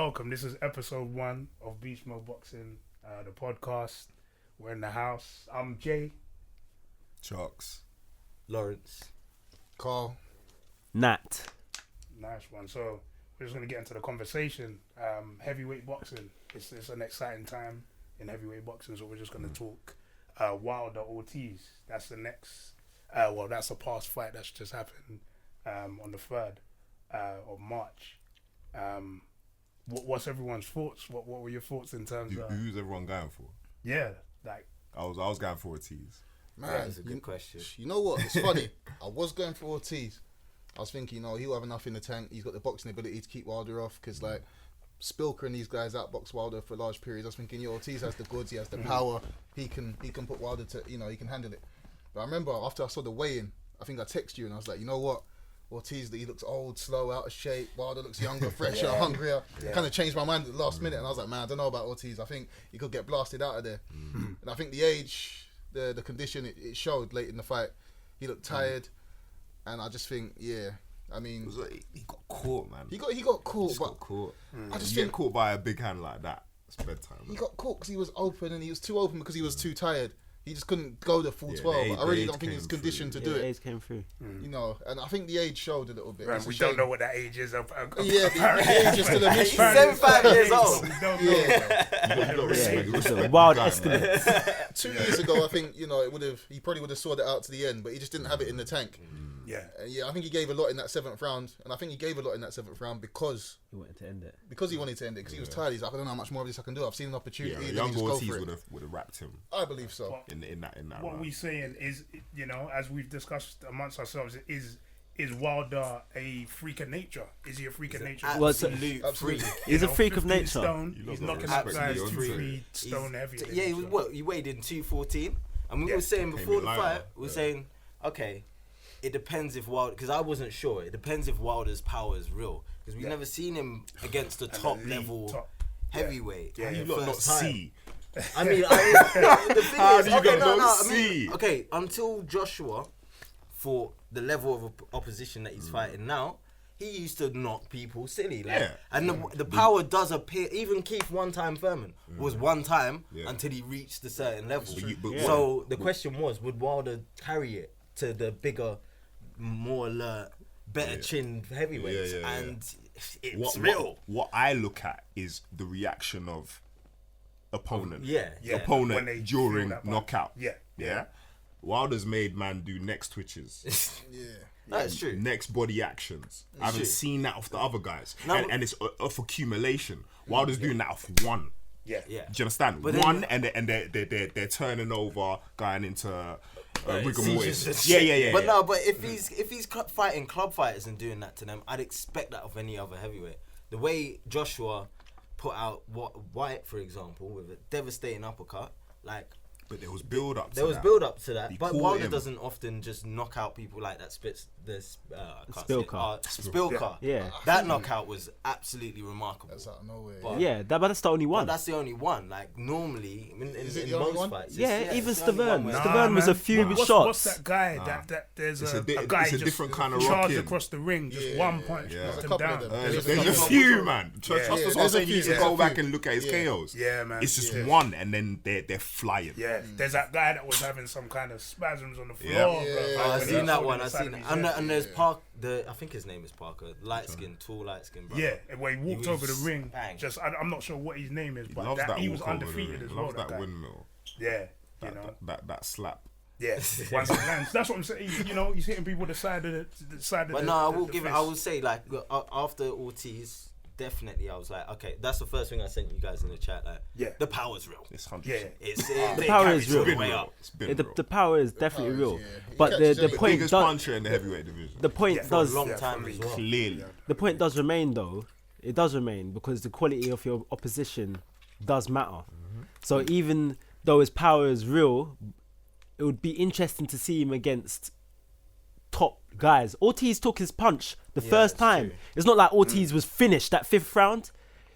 welcome. This is episode 1 of Beach Mode Boxing, the podcast. We're in the house. I'm Jay. Chalks. Lawrence. Carl. Nat. Nice one. So we're just going to get into the conversation. Heavyweight boxing. It's an exciting time in heavyweight boxing, so we're just going to talk Wilder Ortiz. That's the next, that's the past fight that's just happened on the 3rd of March. What's everyone's thoughts? What were your thoughts in terms of... Who's everyone going for? Yeah, like... I was going for Ortiz. Man, That's a good question. You know what? It's funny. I was going for Ortiz. I was thinking, he'll have enough in the tank. He's got the boxing ability to keep Wilder off because, like, Spilker and these guys outbox Wilder for large periods. I was thinking, Ortiz has the goods. He has the power. He can put Wilder to, he can handle it. But I remember after I saw the weigh-in, I think I texted you and I was like, you know what? Ortiz, he looks old, slow, out of shape. Wilder looks younger, fresher, hungrier. Yeah. Kind of changed my mind at the last minute, and I was like, man, I don't know about Ortiz. I think he could get blasted out of there. And I think the age, the condition, it showed late in the fight. He looked tired, and I just think, I mean, He got caught, man. he got caught, He but got caught. I just You think get caught by a big hand like that. It's bedtime. he Man. got caught because he was open, and he was too open because he was too tired. He just couldn't go the full Yeah, 12. the I really age don't think he was came conditioned to Yeah, do it. A's came through. And I think the age showed a little bit. Right, It's a we shame. don't know what that age is. Yeah, the age is still a He's mystery. 75 years old. We don't know. You got respect. Yeah, Respect it's a the wild guy, man. estimate. 2 years ago, I think he probably would have sorted it out to the end, but he just didn't have it in the tank. Yeah. I think he gave a lot in that 7th round, and I think he gave a lot in that 7th round because He wanted to end it. he wanted to end it because he was tired. He's like, I don't know how much more of this I can do. I've seen an opportunity. Yeah, let me young just go Ortiz for it. would have wrapped him I believe so. in that What round. we saying is, as we've discussed amongst ourselves, is Wilder a freak of nature? Is he a freak of nature? Well, it's a- Absolute Absolutely. freak. He's a freak of 15 nature. Stone, You he's lot knocking got out respect guys to the 2-3 young stone heavy. Yeah, he weighed in 214. And we were saying Came before in the lighter. fight, we were saying, okay, it depends if Wilder, because I wasn't sure. It depends if Wilder's power is real, because we've never seen him against a top level heavyweight. Yeah, You yeah. lot not First time. see. I mean, the thing How is, do you okay, not I mean, see? okay, until Joshua fought the level of opposition that he's fighting now, he used to knock people silly. Like, Yeah. and the power does appear. Even Keith one-time Thurman was one time Yeah. until he reached a certain level. But So the question was, would Wilder carry it to the bigger, more alert, better chinned heavyweights? Yeah, yeah, yeah. And it's real. What I look at is the reaction of opponent. Yeah. Yeah. When Opponent they during feel that punch. knockout. Yeah. Yeah. Wilder's made man do next twitches. Yeah. That's true. Next body actions. I haven't true. seen that off the other guys. Now- and it's off accumulation. Wilder's doing that off one. Yeah. Yeah. Do you understand? But then- One, and they're turning over, going into rigor Seizures and mortis. shit. Yeah. But no, but if he's fighting club fighters and doing that to them, I'd expect that of any other heavyweight. The way Joshua put out White, for example, with a devastating uppercut, like But there was build up. there was build up to that. He But caught Wilder him. doesn't often just knock out people like that. Spits this Spilker. Spilker. Yeah. That knockout was absolutely remarkable. That's out of nowhere. But- Yeah, but that's the only But one. that's the only one. Like normally, in Is it in the only most one? fights, Yeah, even it's the only one Stavern. where- Stavern was a few What's shots. that guy that there's It's a a guy it's a just different kind of charged rocking. across the ring, just Yeah, one yeah, punch, yeah. knocked There's a him couple down. of them. There's There's a a few, man. Trust Yeah, us, there's I'm a saying few, you should there's a go back few. and look at his Yeah. KOs. Yeah, man. It's just Yeah. one, and then they're flying. Yeah, there's that guy that was having some kind of spasms on the floor. Yeah. bro. Yeah, Like, yeah, Oh, I've when seen he that was one. holding I've the seen side of it. his head. And there's Park. I think his name is Parker. Light skin, tall light skin. Brother. Yeah, when he walked He over was the ring, bang. I'm not sure what his name is, He but loves that he was walk over the undefeated ring. as well. Loves That that guy. windmill. Yeah, you know. That slap. Yeah, once it lands, that's what I'm saying. You know, he's hitting people the side of the side of But the. no, I the- will the give it. face. I will say like after Ortiz, definitely I was like, okay, that's the first thing I sent you guys in the chat. Like, Yeah. the power's real. It's Yeah, 100%. The power is real. Way up. It's been The, real. the power is definitely power is, real, yeah. but You the catch point Biggest does puncher in the heavyweight division. the point Yeah, for a does long Yeah, time for as me. well. Clearly. the point does remain though. It does remain because the quality of your opposition does matter. So even though his power is real, it would be interesting to see him against top guys. Ortiz took his punch the first that's time. true. It's not like Ortiz was finished that 5th round.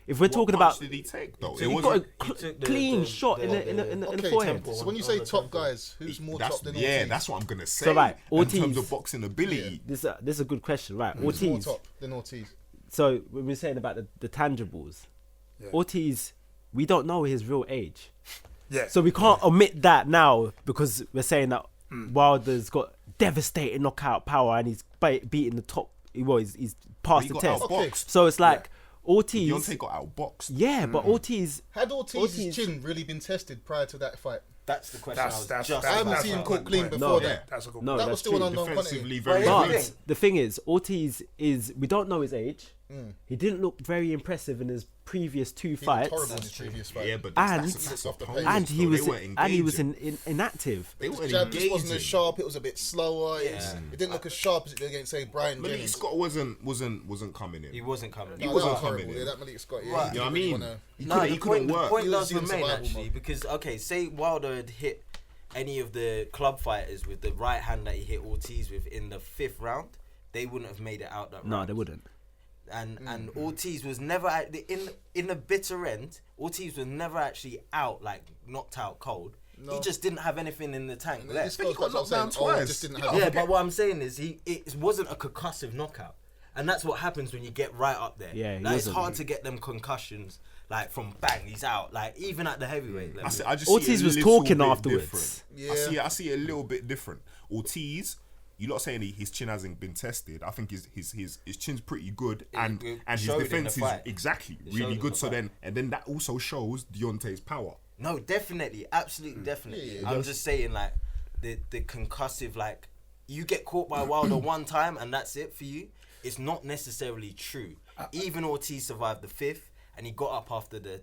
If we're talking What punch about, did he take though? he It got a wasn't. took the- clean the- shot in the- the Okay, forehead. so when you say top guys, who's more That's, top than yeah, Ortiz? that's what I'm gonna say. So, right, in terms Ortiz- of boxing ability, This is a good question, right? Who's more Ortiz. top than Ortiz? So when we're saying about the tangibles, Ortiz, we don't know his real age. Yeah. So we can't omit that now because we're saying that Wilder's got devastating knockout power and he's beating the top. Well, he's passed He the got test. outboxed. So it's like Ortiz. Deontay got outboxed. Yeah, but Ortiz. Had Ortiz's Ortiz- chin really been tested prior to that fight? That's the question. That's just I haven't that's seen him a caught good clean point. before No. that. That's a good No, point. That was that's still true. an unknown Defensively, quantity. very But good. yeah. The thing is, Ortiz is we don't know his age. He didn't look very impressive in his previous two He looked fights, horrible in his previous fight. Yeah, but And- that's off the opponents, and he though. was They weren't inactive. They His weren't jab just wasn't engaging. as sharp. It was a bit slower. Yeah. It didn't look as sharp as it did against, say, Brian Malik Jennings. Scott wasn't coming in. He wasn't coming. No, wasn't that was coming horrible. in. Yeah, that Malik Scott. Right. Yeah, You know what I didn't really mean? wanna- He couldn't the work. point He was does in remain survival actually mode. because say Wilder had hit any of the club fighters with the right hand that he hit Ortiz with in the 5th round, they wouldn't have made it out that No, round. they wouldn't. And Ortiz was never in the bitter end. Ortiz was never actually out, like knocked out cold. No. He just didn't have anything in the tank This left. goes got back to what I'm knocked down saying. Oh, twice. just didn't You have know, Yeah, it. but what I'm saying is it wasn't a concussive knockout, and that's what happens when you get right up there. Yeah, he like, it's wasn't. hard to get them concussions like from bang, he's out. Like even at the heavyweight level. I just Ortiz see it a was little talking bit afterwards. different. I see it a little bit different. Ortiz, you lot saying his chin hasn't been tested. I think his chin's pretty good, and it his showed in the defense is fight. exactly It showed really in good. the So fight. then that also shows Deontay's power. No, definitely, absolutely, definitely. Yeah, I'm just saying, like the concussive, like you get caught by Wilder one time and that's it for you. It's not necessarily true. Even Ortiz survived the 5th, and he got up after the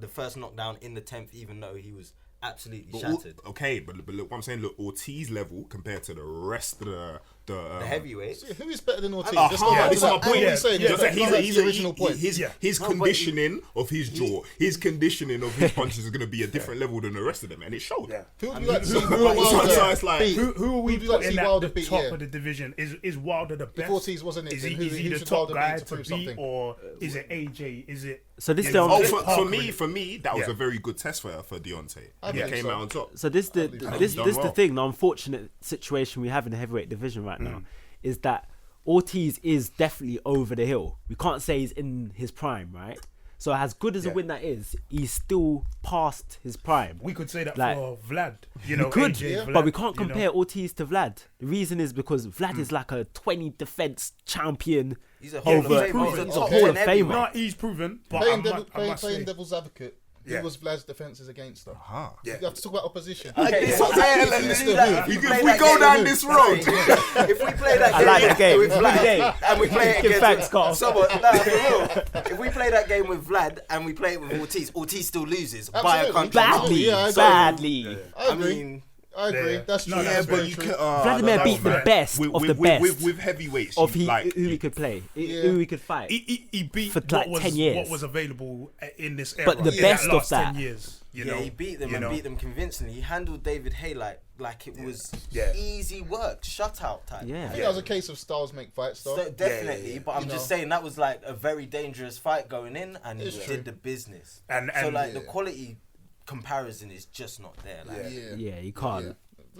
first knockdown in the 10th, even though he was absolutely But shattered. okay, but look, what I'm saying, look, Ortiz level compared to the rest of the The heavyweight. So who is better than Ortiz? Uh-huh. Let's go back This to is that. my point. What are we saying? Yeah, Let's yeah, go back to the original point. His Yeah. No, but conditioning of his jaw, his conditioning of his punches is going to be a different level than the rest of them, and it showed. Yeah. Who would you like to see so Wilder it's like- beat? Who are we Who'd you like to putting see at Wilder the beat? top Yeah. of the division? Is Wilder the best? Ortiz wasn't it, Is then he, who- is he who the should top Wilder beat guy to to prove beat, something? or is it AJ? Is it? So this you the know, only- Oh, for Parker me, with- that was Yeah. a very good test for Deontay. I He believe came so. out on top. So this the believe so. this Done this the well. thing. The unfortunate situation we have in the heavyweight division right now is that Ortiz is definitely over the hill. We can't say he's in his prime, right? So as good as a Yeah. win that is, he's still past his prime. We could say that Like- for Vlad. You know, We could, AJ, Vlad, but we can't you know. compare Ortiz to Vlad. The reason is because Vlad is like a 20 defense champion. He's a Hall of over, Famer. He's a he's top a Hall of 10 Famer. No, he's proven. But Playing, I must say, devil's advocate, Yeah. who was Vlad's defences against them? Huh. yeah. You have to talk about opposition. Okay, This so was it, if let's we do do that. that- If if we we play go that down game this with- road, if we play that I game, like the game. with Good Vlad game. and we play it Give against thanks, Carl. someone, no, for real. If we play that game with Vlad and we play it with Ortiz still loses by a Absolutely. country. Badly, Yeah, I agree. badly. I I agree. mean, I agree. Yeah. That's true. No, That's that's very very true. can, Vladimir beat the best of the best with heavyweights. of like, who he could play, Yeah. who he could fight. He beat For like what was, 10 years. what was available in this era. But the in best that of last 10 that- years. You yeah, know, he beat them you and know. beat them convincingly. He handled David Hay like it was Yeah. easy work, shutout type. Yeah. I think that was a case of styles make fights, though. So definitely, yeah. but I'm You just know. saying that was like a very dangerous fight going in, and he It's did true. the business. And so like yeah. the quality comparison is just not there. Like, Yeah. Yeah, you can't. Yeah.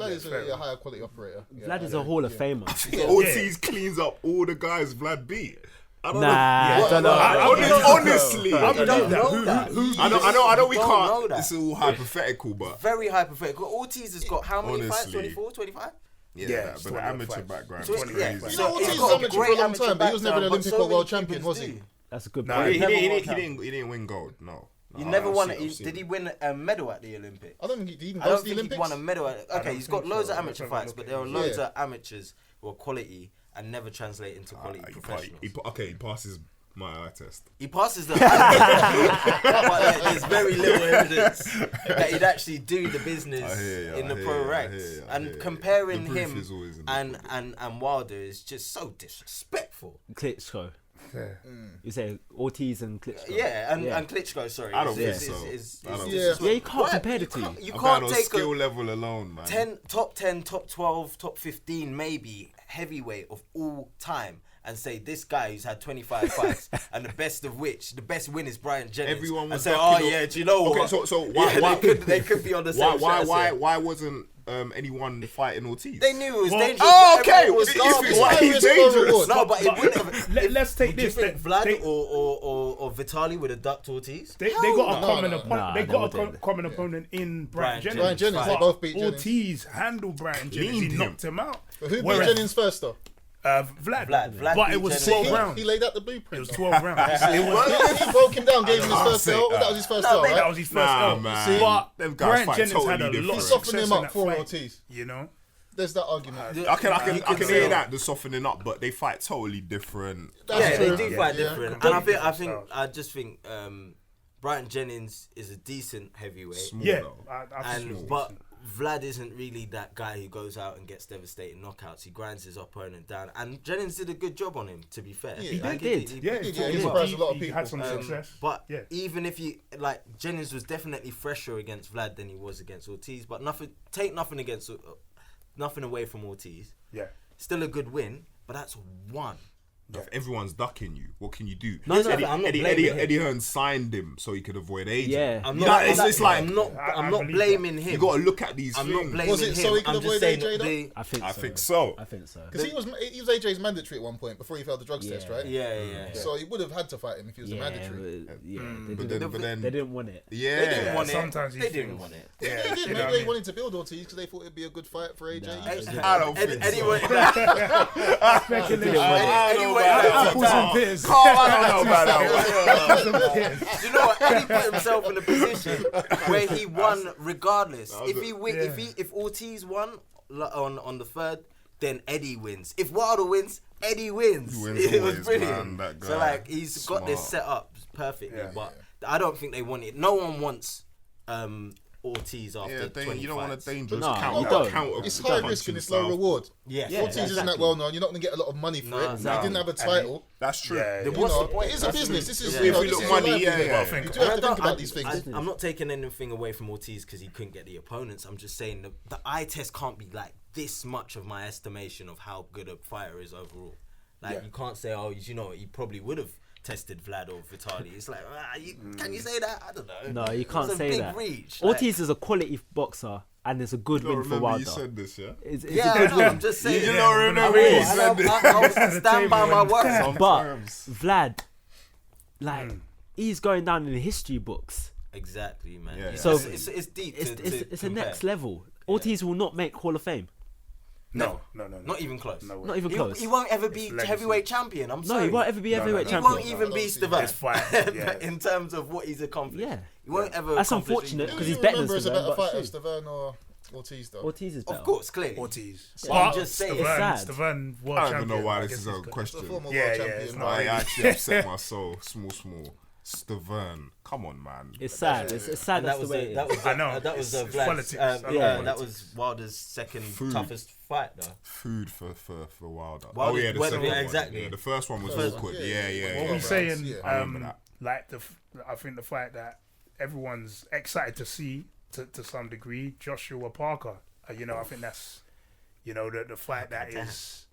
Vlad is fair a enough. higher quality operator. Yeah, Vlad I is a agree. Hall of Yeah. Famer. Ortiz cleans up all the guys Vlad beat. I don't Nah, know. I don't know. Honestly, I You believe don't that. know that. I know we You don't know can't. that. It's all hypothetical, but Very hypothetical. Ortiz has got how many fights? Honestly. 24, 25? yeah, it's but the 20 amateur fights. background So is it's- crazy. yeah, You so know, he's Ortiz was got a amateur for great a long amateur time, but he was never an background, but Olympic so or world many champion, Cubans was he? do. That's a good Nah, point. he never won didn't win gold. No, He Nah, never I've won seen- it. I've seen Did he win a medal at the Olympics? I don't think he even I goes don't to the think he Olympics. won a medal. Okay, don't he's got think loads so. of amateur Let's have a fights, look but at there are it. loads Yeah. of amateurs who are quality and never translate into quality professionals. Okay, he passes my eye test. He passes the but there's very little evidence that he'd actually do the business I hear ya, in the I pro hear ya, I ranks. hear ya, I And hear ya. comparing The proof him is always in the and Wilder is just so disrespectful. Klitschko. Yeah. You say Ortiz and Klitschko. Yeah, and Klitschko, sorry. I don't is- think so. is- I don't is- think is- so. Yeah, you can't Why? compare the two. You I'm can't going on take skill a level alone, man. 10, top 10, top 12, top 15, maybe heavyweight of all time and say this guy who's had 25 fights and the best win is Brian Jennings. Everyone and was say, ducking oh up- yeah, do you know Okay, what? so why- Yeah, why- they could be on the same Why wasn't anyone fighting Ortiz? They knew it was Well- dangerous. Oh, but okay. everyone was If garbage. it's why he's Risk or dangerous. reward? No, but it wouldn't have. let's take Would you this. think Vlad They- or Vitali would have ducked Ortiz? They got a no. common No, opponent. Nah, they they got a wouldn't. common opponent in Brian Brian Jennings. Brian Jennings, they But both beat Jennings. Ortiz handled Brian Jennings. He Leaned him. knocked him out. But who beat Whereas, Jennings first though? Vlad. Vlad But beat it was Jennings. 12 He rounds. laid out the It blueprint. was though. 12 rounds. It was, He broke him down, gave him his I'll first say L. that. That was his first No, L, but- right? that was his first Nah, L. man. But Them guys Brian fight Jennings totally had a lot different. of He success softened him in up that for fight, Ortiz. You know? There's that argument. Yeah, I can you hear say- that the softening up, but they fight totally different. That's Yeah, they true. do Yeah. fight Yeah. different, and Completely I different styles. just think Brian Jennings is a decent heavyweight, Small Yeah. though. I think and but Vlad isn't really that guy who goes out and gets devastating knockouts. He grinds his opponent down, and Jennings did a good job on him. To be fair, He Like, did. yeah, He he, did. he, He surprised a lot of he had some people. success. But Yeah. even if you like, Jennings was definitely fresher against Vlad than he was against Ortiz. But nothing against nothing away from Ortiz. Yeah. Still a good win, but that's one. If everyone's ducking you, what can you do? No, no, I'm not blaming him. Eddie Hearn signed him so he could avoid AJ. Yeah. I'm You not. know, it's like I'm not I believe blaming him. you got to look at these I'm things. not blaming Was it him. so he could I'm avoid just saying AJ though? the, I think I so. think so. I think so. Because he was AJ's mandatory at one point before he failed the drugs test, right? yeah. So he would have had to fight him if he was a mandatory. But But then, they didn't want it. yeah, They didn't want it. sometimes They these didn't things- want it. Yeah, Yeah, they did. you know Maybe what I they mean? wanted to build Ortiz because they thought it'd be a good fight for AJ. I don't think so. Anyway, Speculation. I don't know Anyway, about that Apples one. and pears. Carl, I don't know about that one. Apples and pears. do you know what? Eddie put himself in a position where he won regardless. If he win, if Ortiz won on the third, then Eddie wins. If Wilder wins, Eddie wins. He wins It was always, brilliant. man, that So guy. like he's got this Smart. set up perfectly, Yeah. but I don't think they want it. No one wants Ortiz after Yeah, 20 you don't want a fights. dangerous No, counter. you don't. counter It's high risk and it's low reward. Yeah, Yeah, Ortiz isn't that exactly. well known. You're not going to get a lot of money for No, it. no. He didn't have a title. That's true. Yeah, Then yeah. what's You the know, point? it is a business. This is Yeah. you know, If we this look is money, your yeah, livelihood. yeah. I think- You do have to And I think don't- about these things. I'm not taking anything away from Ortiz because he couldn't get the opponents. I'm just saying the eye test can't be like this much of my estimation of how good a fighter is overall. Like you can't say, oh, you know, he probably would have tested Vlad or Vitali. It's like, can you say that? I don't know. No, you can't It's a say big that. reach. Ortiz is a quality boxer, and it's a good I don't win for remember Wilder. you said this, yeah? It's yeah, a good I know, win. I'm just saying. You Yeah, don't I remember will. you And said this. I'll stand by my word. But Vlad, like, he's going down in the history books. Exactly, man. Yeah, yeah. So it's deep. It's a compare. next level. Ortiz will not make Hall of Fame. No. Not even close. No way. Not even close. He won't ever be It's legacy. heavyweight champion. I'm No, sorry. he won't ever be heavyweight He champion. won't even be It's Stevan. fine. Yeah. In terms of what he's accomplished. Yeah. He won't ever. That's accomplish unfortunate. anything. Because Who he's do you better than remember as a Stevan, better but fighter, shit. Stevan or Ortiz though? Ortiz is better. Of course, clearly. Ortiz. So I'm just saying, it's sad. Stevan, world I don't champion. know why I this guess is a he's got- The question. former Yeah, world yeah, champion. it's right? not I really. actually upset my soul. Small. Stavern. Come on, man. It's sad. It's sad. And That's the way. that was I know, that was it's Vlad's, politics. I know yeah, politics. that was Wilder's second Food. toughest fight though. Food for Wilder. Wilder- Oh yeah, the well, second yeah, one. exactly. Yeah, the first one was First awkward. one. Yeah. What Yeah, we saying? yeah. I remember that. Like I think the fight that everyone's excited to see to some degree, Joshua Parker. You know, I think that's the fight that is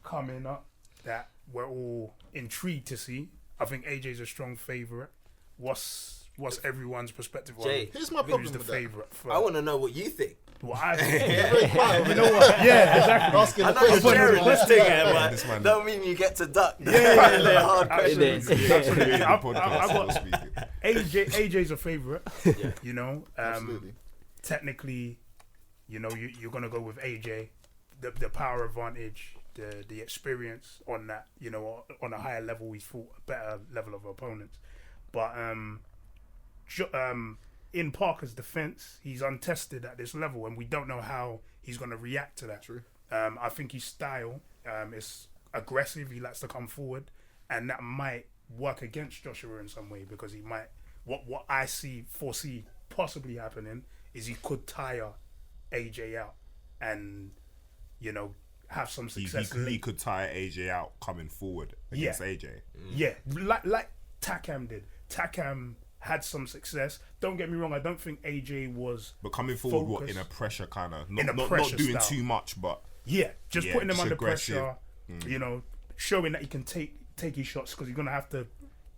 coming up that we're all intrigued to see. I think AJ's a strong favorite. What's everyone's perspective Jay, on Here's my who's problem the with that. favorite? For, I want to know what you think. what I think. Very quiet. You know what? Yeah, exactly. Asking I the know you're question. sharing this thing here, This but man- don't mean you get to duck. Yeah. the hard Absolutely. questions. Absolutely. The I podcast got was speaking. AJ's a favorite. Yeah. You know, Absolutely. technically, you're gonna go with AJ, the power advantage, the experience on that. On a higher level, he's fought a better level of opponents. But in Parker's defense, he's untested at this level, and we don't know how he's gonna react to that. True. I think his style is aggressive. He likes to come forward, and that might work against Joshua in some way because he might. What I foresee possibly happening is he could tire AJ out, and have some success. He could tire AJ out coming forward against AJ. Yeah, like Takam did. Takam had some success. Don't get me wrong. I don't think AJ was. But coming forward, what, Focus. in a pressure kind of, In a not pressure doing style. too much, but Yeah, just Yeah, putting him just under aggressive. pressure. Showing that he can take his shots because he's gonna have to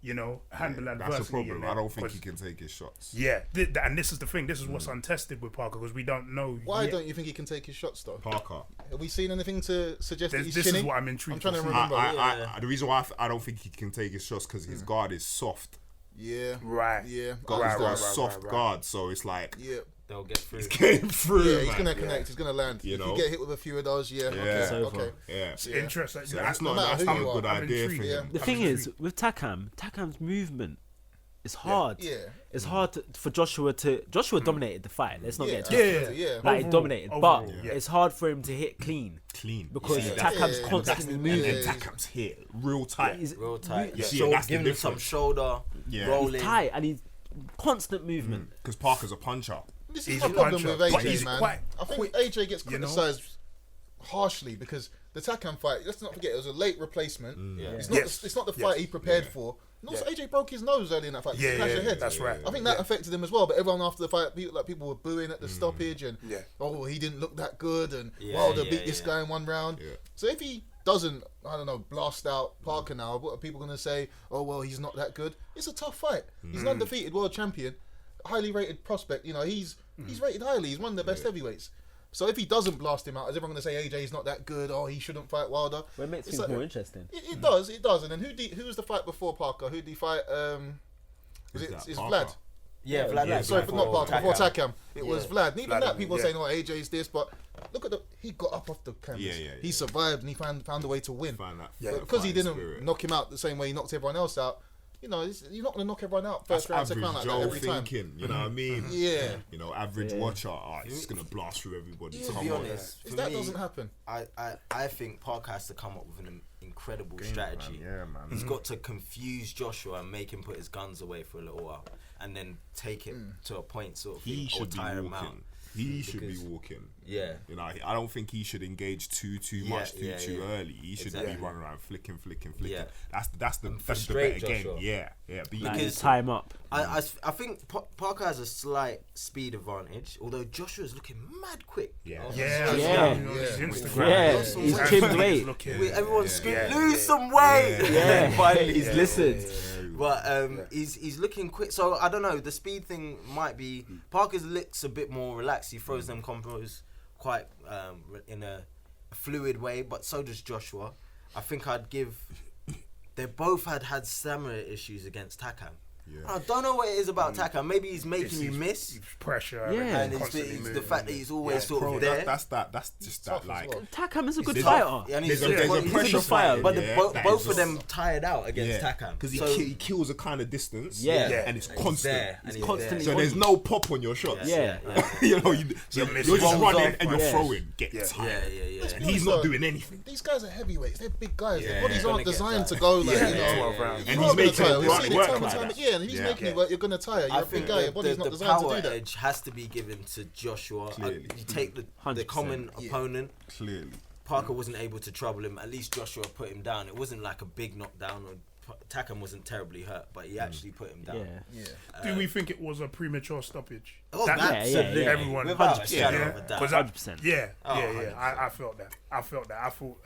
handle That's adversity. the problem. in there, I don't think 'cause- he can take his shots. Yeah, and this is the thing. This is what's untested with Parker because we don't know. Why yet. don't you think he can take his shots though? Parker. Have we seen anything to suggest that he's This chinny? is what I'm intrigued. I'm trying to see. remember. The reason why I don't think he can take his shots because his guard is soft. Yeah. Right. Yeah. Got Right, he's got right, a soft right. guard, so it's like Yeah. They'll get through. came through. Yeah, he's man. gonna connect. He's gonna land. You If know? you get hit with a few of those, yeah. Yeah. Okay. It's over. Okay. Yeah. It's Yeah. interesting. So that's No not matter that's who not you a are, good I'm idea for intrigued. him. The I'm thing is, intrigued. with Takam's movement, it's hard. Yeah. It's hard for Joshua to. Joshua dominated the fight. Let's not Yeah. get it twisted. Yeah, Yeah. Like he Overall- dominated, overall, but yeah. it's hard for him to hit clean Clean. because Yeah. Takam's Yeah. constantly And moving. then Takam's hit real tight. He's Real tight. Yeah. Shoulder- That's the giving him some difference. shoulder, Yeah. rolling. He's tight and he's constant movement. Because Parker's a puncher. This He's is my a problem puncher, with but AJ, he's man. quite I think quick, AJ gets you know? criticised harshly because the Takam fight. Let's not forget it was a late replacement. Yeah. It's not. Yes. It's not the Yes. fight he prepared Yeah. for. And also, Yeah. AJ broke his nose early in that fight. Yeah, Smashed yeah, the head. that's right. I think that Yeah. affected him as well. But everyone after the fight, people were booing at the stoppage and Yeah. oh, he didn't look that good and Yeah, Wilder yeah, beat this yeah. guy in one round. Yeah. So if he doesn't, I don't know, blast out Parker now, what are people going to say? Oh well, he's not that good. It's a tough fight. He's an undefeated world champion, highly rated prospect. He's rated highly. He's one of the best heavyweights. So if he doesn't blast him out, is everyone going to say AJ's not that good? Oh, he shouldn't fight Wilder. Well, it makes It's things like- more interesting. It does. And then who was the fight before Parker? Who did he fight? Was Who's it? that, It's Parker? Vlad. Yeah, Vlad. Yeah, Sorry, Vlad. for not Parker. Before Takam, it Yeah. was Vlad. And even Vlad, that, people yeah. saying, "Oh, AJ's this," but look at he got up off the canvas. Yeah. He survived and he found a way to win. Find that Yeah. Because he fighting didn't spirit. knock him out the same way he knocked everyone else out. You're not going to knock everyone out That's first round, second average round like that Joe every time. thinking. You know what I mean? Yeah. Average Yeah. watcher. He's just gonna blast through everybody. To Come be on. honest, If for that me, doesn't happen, I think Parker has to come up with an incredible Game strategy. plan, yeah, man. He's got to confuse Joshua and make him put his guns away for a little while, and then take it to a point sort of He thing, or should be tire him out. walking. He should be Because- walking. Yeah. I don't think he should engage too Yeah, much yeah, too yeah. early. He should Exactly. be running around flicking. Yeah. That's the frustrate better game. Joshua. Yeah. Be Like, Because- tie him up. I think Parker has a slight speed advantage, although Joshua is looking mad quick. Yeah. Oh, Yeah, Yeah. you know, his Yeah. Instagram. Yeah, Lost some he's weight. trimmed weight. Everyone's Yeah. screaming, Yeah. lose some weight. Yeah. Yeah, Finally, he's yeah. listened. But he's looking quick. So I don't know. The speed thing might be Parker's licks a bit more relaxed. He throws them combos quite in a fluid way. But so does Joshua. I think I'd give. They both had stamina issues against Takam. Yeah. I don't know what it is about Takam. Maybe he's making you miss, Pressure. Yeah. and constantly it's the moving. fact that he's always sort Bro, of there. that's just tough that as like. well. Takam is a good There's fighter. Yeah, and There's he's a he's pressure he's a good fight, fighter, but yeah, both that of is just- them tired out against Takam because So- he kills a kind of distance. Yeah. and it's and he's constant. there, and He's he's constantly So on there's you. no pop on your shots. Yeah. you know, so You're you're just rolls running off, and you're yeah. throwing. Get Yeah. tired. Yeah. Let's And be he's honest, not though, doing anything. These guys are heavyweights. They're big guys. Yeah, Their bodies gonna aren't get designed to tired. go like, Yeah, you know. 12 rounds. And You're he's not gonna making tire. it We've work seen it like time and that. time again. He's Yeah. making Yeah. it work. You're gonna tire. You're I a big think guy. Your body's not the designed to power do that. edge has to be given to Joshua. Clearly. You take the 100%. common opponent. Clearly. Parker wasn't able to trouble him. At least Joshua put him down. It wasn't like a big knockdown. Or Takam wasn't terribly hurt, but he actually put him down. Yeah. Yeah. Do we think it was a premature stoppage? Oh, That- absolutely. yeah. Everyone, Without a 100%. shadow yeah, of a doubt. 'Cause 100%. yeah, Oh, yeah. 100%. I felt that. I thought,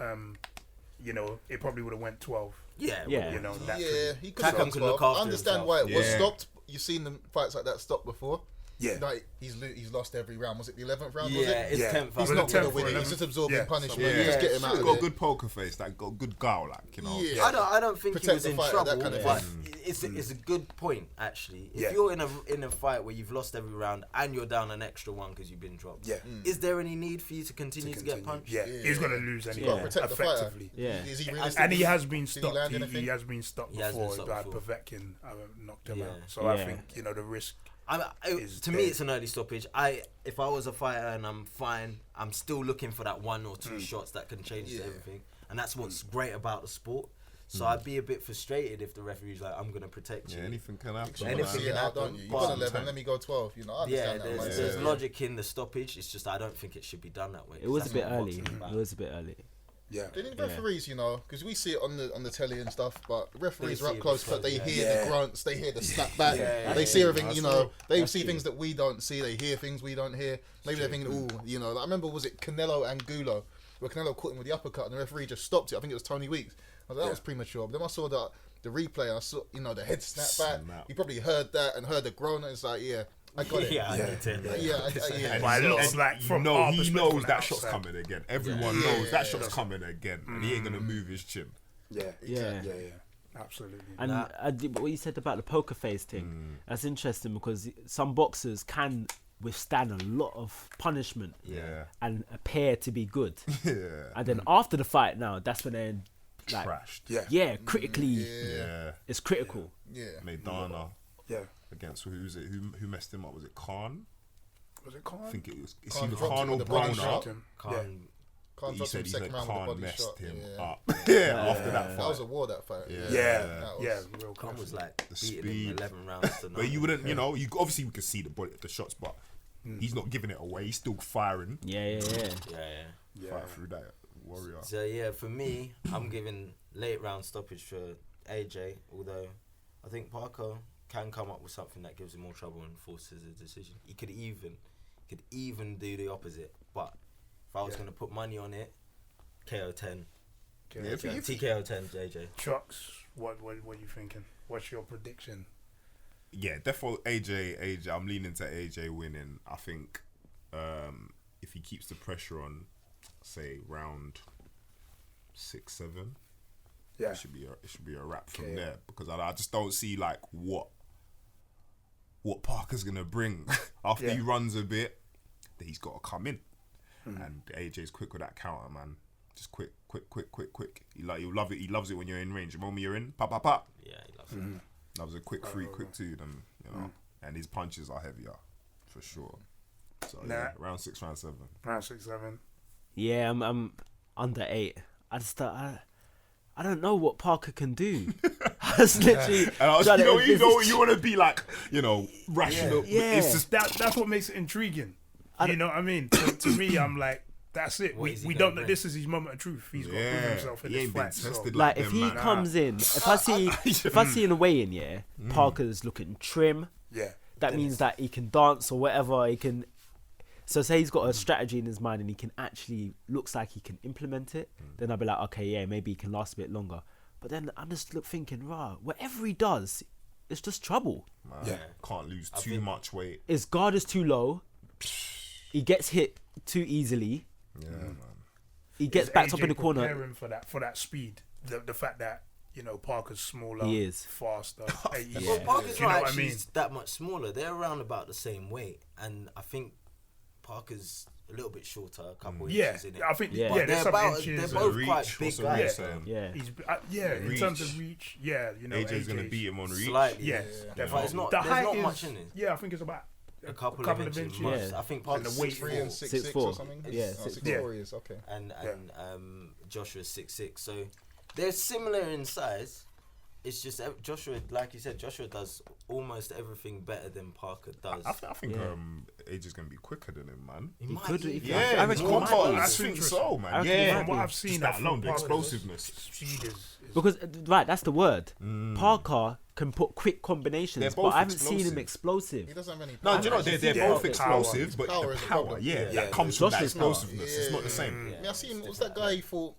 it probably would have went 12. Yeah. Yeah. You know, naturally. Yeah, he could Takam have could gone look 12. after I understand himself. why it was Yeah. stopped. You've seen the fights like that stop before. Yeah. Like he's lost every round. Was it the 11th round? Yeah, was it? it's Yeah. 10th. He's Was not it gonna 10th win or it. He's 11th? just absorbing Yeah. punishment. Yeah, You just get him out He's of got a there. good poker face. That got a good guile, like you know. Yeah. I don't think Protect he was the in fighter, trouble, that kind of but thing. it's a good point actually. If Yeah. you're in a fight where you've lost every round and you're down an extra one because you've been dropped, Yeah. is there any need for you to continue to, get punched? Yeah. Yeah. He's gonna lose You anyway. got to protect the fighter. Effectively. Yeah. Is he And realistic? And he has been Did he stopped. land He anything? has been stopped He has been before. stopped Like before. Povetkin knocked him Yeah. out. So I Yeah. think the risk. Is To me, dead. it's an early stoppage. If I was a fighter and I'm fine, I'm still looking for that one or two shots that can change Yeah. everything, and that's what's great about the sport. So I'd be a bit frustrated if the referee's like, "I'm gonna protect you." Yeah, anything can happen. You Anything gotta see can it out, happen, don't you? You but- got 11. Let me go 12. You know, I Yeah, understand that. there's, mindset. there's Yeah. logic in the stoppage. It's just I don't think it should be done that way. It was a 'cause bit that's what early. boxing's about. It was a bit early. Yeah. They need referees, because we see it on the telly and stuff, but referees They are see up it close, close, but they yeah. hear Yeah. the grunts, they hear the snap back, Yeah, they yeah, see yeah. everything, they That's see true. things that we don't see, they hear things we don't hear. Maybe they're thinking, ooh, like, I remember, was it Canelo and Gulo, where Canelo caught him with the uppercut and the referee just stopped it. I think it was Tony Weeks. I was like, that was premature. But then I saw that the replay, I saw, you know, the head snap back. Snap. He probably heard that and heard the groan, and it's like, yeah, I got it. Yeah, I need to. Yeah. But it looks And like you from know, our he perspective knows on the that shot's outside. coming again. Everyone Yeah. knows that Yeah. shot's coming again, and he ain't gonna move his chin. Yeah, Yeah. yeah, absolutely. And Nah. what you said about the poker face thing, that's interesting because some boxers can withstand a lot of punishment Yeah, and appear to be good. yeah, And then after the fight now, that's when they're like, trashed. Yeah, critically, Yeah, it's critical. Yeah. Maidana yeah. against who's it? Who messed him up? Was it Khan? Was it Khan? I think it was. It's Khan either dropped Khan him or with the body Broner. shot. Yeah. Can't. Can't He drop said him second round with the Khan body messed shot. him Yeah. up. Yeah, after that That was fight. a war, that fight. Yeah. Yeah, That was- yeah, real Khan close. was like The beating speed. him 11 rounds to But you wouldn't, you know, you obviously we could see the shots, but he's not giving it away. He's still firing. Yeah. Yeah. Fight through that warrior. So yeah, for me, I'm giving late round stoppage for AJ. Although I think Parker can come up with something that gives him more trouble and forces a decision. He could even do the opposite. But if I was gonna put money on it, KO 10, Okay. Yeah, if you- TKO 10, JJ. Chucks, what you thinking? What's your prediction? Yeah, definitely AJ. I'm leaning to AJ winning. I think if he keeps the pressure on, say round 6, 7, Yeah, it should be a wrap from Okay. there, because I just don't see like what Parker's gonna bring after Yeah. he runs a bit. That he's got to come in, and AJ's quick with that counter, man. Just quick. He love it. He loves it when you're in range. The moment you're in, pop. Yeah, he loves it. Loves a quick free, quick two, and and his punches are heavier, for sure. So yeah, round 6, round 7. round 6, 7. Yeah, I'm under 8. I don't know what Parker can do. That's literally. And I was, you want to be like, rational. Yeah. It's just That's what makes it intriguing. You know what I mean? To me, I'm like, that's it. What is he We gonna don't know. bring? This is his moment of truth. He's got to prove himself in he this ain't been fight. So. tested Like like if them, he man. comes in, if I see in a weigh-in, Parker's looking trim. Yeah, That means that he can dance or whatever. He can. So say he's got a strategy in his mind and he can actually looks like he can implement it. Then I'll be like, okay, yeah, maybe he can last a bit longer. But then I'm just thinking, rah, whatever he does, it's just trouble. Man, Yeah. can't lose too think- much weight. His guard is too low. He gets hit too easily. Yeah, man. He gets Is backed up AJ in the corner. preparing for that speed. The fact that Parker's smaller, He is. faster. Well, Parker's you know not what I actually mean? that much smaller. They're around about the same weight, and I think Parker's a little bit shorter, a couple Yeah, inches in it. I think Yeah. yeah, But there's some they're inches. both Reach, quite big what's the guys. reach though. saying? Yeah. He's in terms of reach. Yeah, AJ's gonna beat him on reach. Slightly, Yeah, But definitely. it's not. The there's height not is, much in it. Yeah, I think it's about A couple of inches. Yeah. I think And Parker's the weight 3 and 6'6" 6'4". or something. Yeah, Oh, 6'4". 6'4" he is, okay. and Joshua's 6'6". So they're similar in size. It's just Joshua, like you said, Joshua does almost everything better than Parker does. I think Yeah. AJ's gonna be quicker than him, man. He He might could- even- he Yeah, I reckon more he might combos. be. I That's think interesting. so, I man. reckon Yeah, he From what might I've seen, just I that alone, think the Parker's explosiveness. speed is Because right, that's the word. Parker can put quick combinations, They're but both I haven't seen him He explosive. doesn't have any No, power. do you know they're Yeah, both the explosive, power. but Power the is a power, problem. yeah, Yeah. that comes from that Josh's power. explosiveness. It's not the same. Yeah. I mean, I seen, what's that guy he fought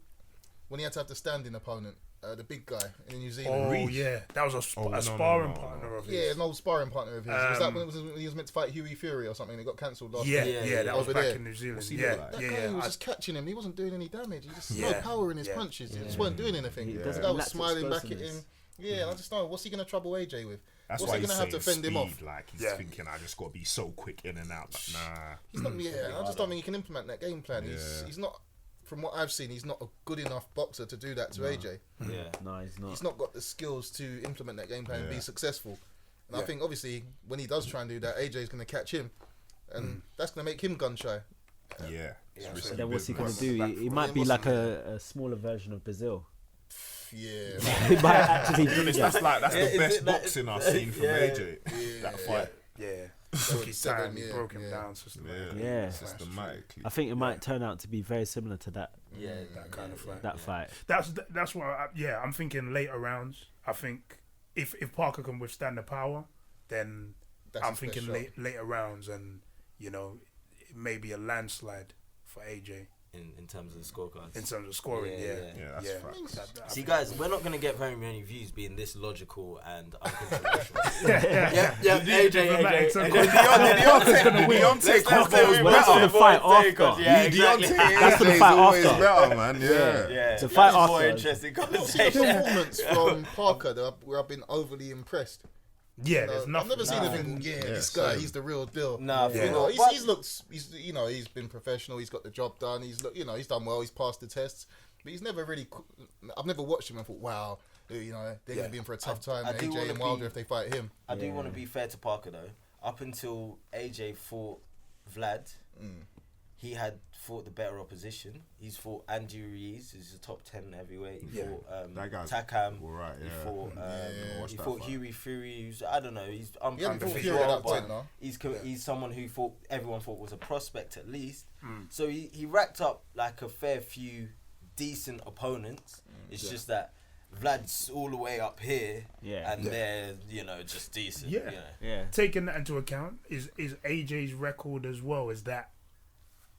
when he had to have the standing opponent? The big guy in New Zealand. Oh Reach. yeah, that was a no, sparring no. partner of Yeah, his. an old sparring partner of his. Was that when he was meant to fight Huey Fury or something? It got cancelled last Yeah, year. yeah, that was Over back there. in New Zealand. What's he Yeah, look like? That yeah, guy yeah. was just catching him. He wasn't doing any damage. He just no Yeah, power in his yeah. punches. He just weren't doing anything. He The doesn't guy was lack smiling back at him. explosiveness. Yeah, and I just know, what's he gonna trouble AJ with? That's What's why he he's gonna have to saying fend him off? speed. Like he's Yeah. thinking, I just got to be so quick in and out. But nah. He's not. Yeah, I just don't think he can implement that game plan. Yeah. He's not. From what I've seen, he's not a good enough boxer to do that to AJ. Yeah. No, he's not. He's not got the skills to implement that game plan and Yeah. be successful. And I Yeah. think obviously when he does try and do that, AJ's going to catch him, and that's going to make him gun shy. Yeah. It's risky So then what's he gonna business. do? He might be Must like be. a smaller version of Brazil. Yeah, He might actually do That's that. that's Yeah, the is best it that- boxing I've seen from Yeah. AJ. That fight. Yeah, took his time. He yeah, broke him yeah. down Yeah. systematically. Yeah. Systematically. I think it might turn out to be very similar to that Yeah, That kind of fight. that fight. That's what. I'm thinking later rounds. I think if Parker can withstand the power, then That's I'm his best thinking shot. later rounds, and it may be a landslide for AJ. in terms of the scorecards. in terms of scoring. Yeah, Yeah, yeah. Yeah, that's facts. See, guys, we're not going to get very many views being this logical and uncontroversial. yeah, AJ. Deontay Crawford Well, that's for the fight after. Yeah, exactly. That's for the fight always after. better, man. Yeah. Yeah, To fight that's more after. interesting What's the conversation. performance from Parker where I've been overly impressed? yeah. There's I've nothing. never seen anything. Yeah, This guy, same. he's the real deal. Nah, Yeah. You know, but- he's been professional. He's got the job done. He's done well. He's passed the tests, but he's never really. I've never watched him and thought, wow, they're gonna be in for a tough time. I do AJ wanna and Wilder be- if they fight him. I do want to be fair to Parker though. Up until AJ fought Vlad, he had fought the better opposition. He's fought Andy Ruiz, who's a top 10 heavyweight. He Yeah. fought That guy's Takam. alright, He yeah. fought watched he that fought fight. Huey Fury. Who's, I don't know. He's He hasn't fought unconfident, Fury at that but point, no. he's someone who everyone thought was a prospect at least. So he racked up like a fair few decent opponents. It's just that Vlad's all the way up here, Yeah. and they're just decent. Yeah. Yeah. Taking that into account, is AJ's record as well? Is that,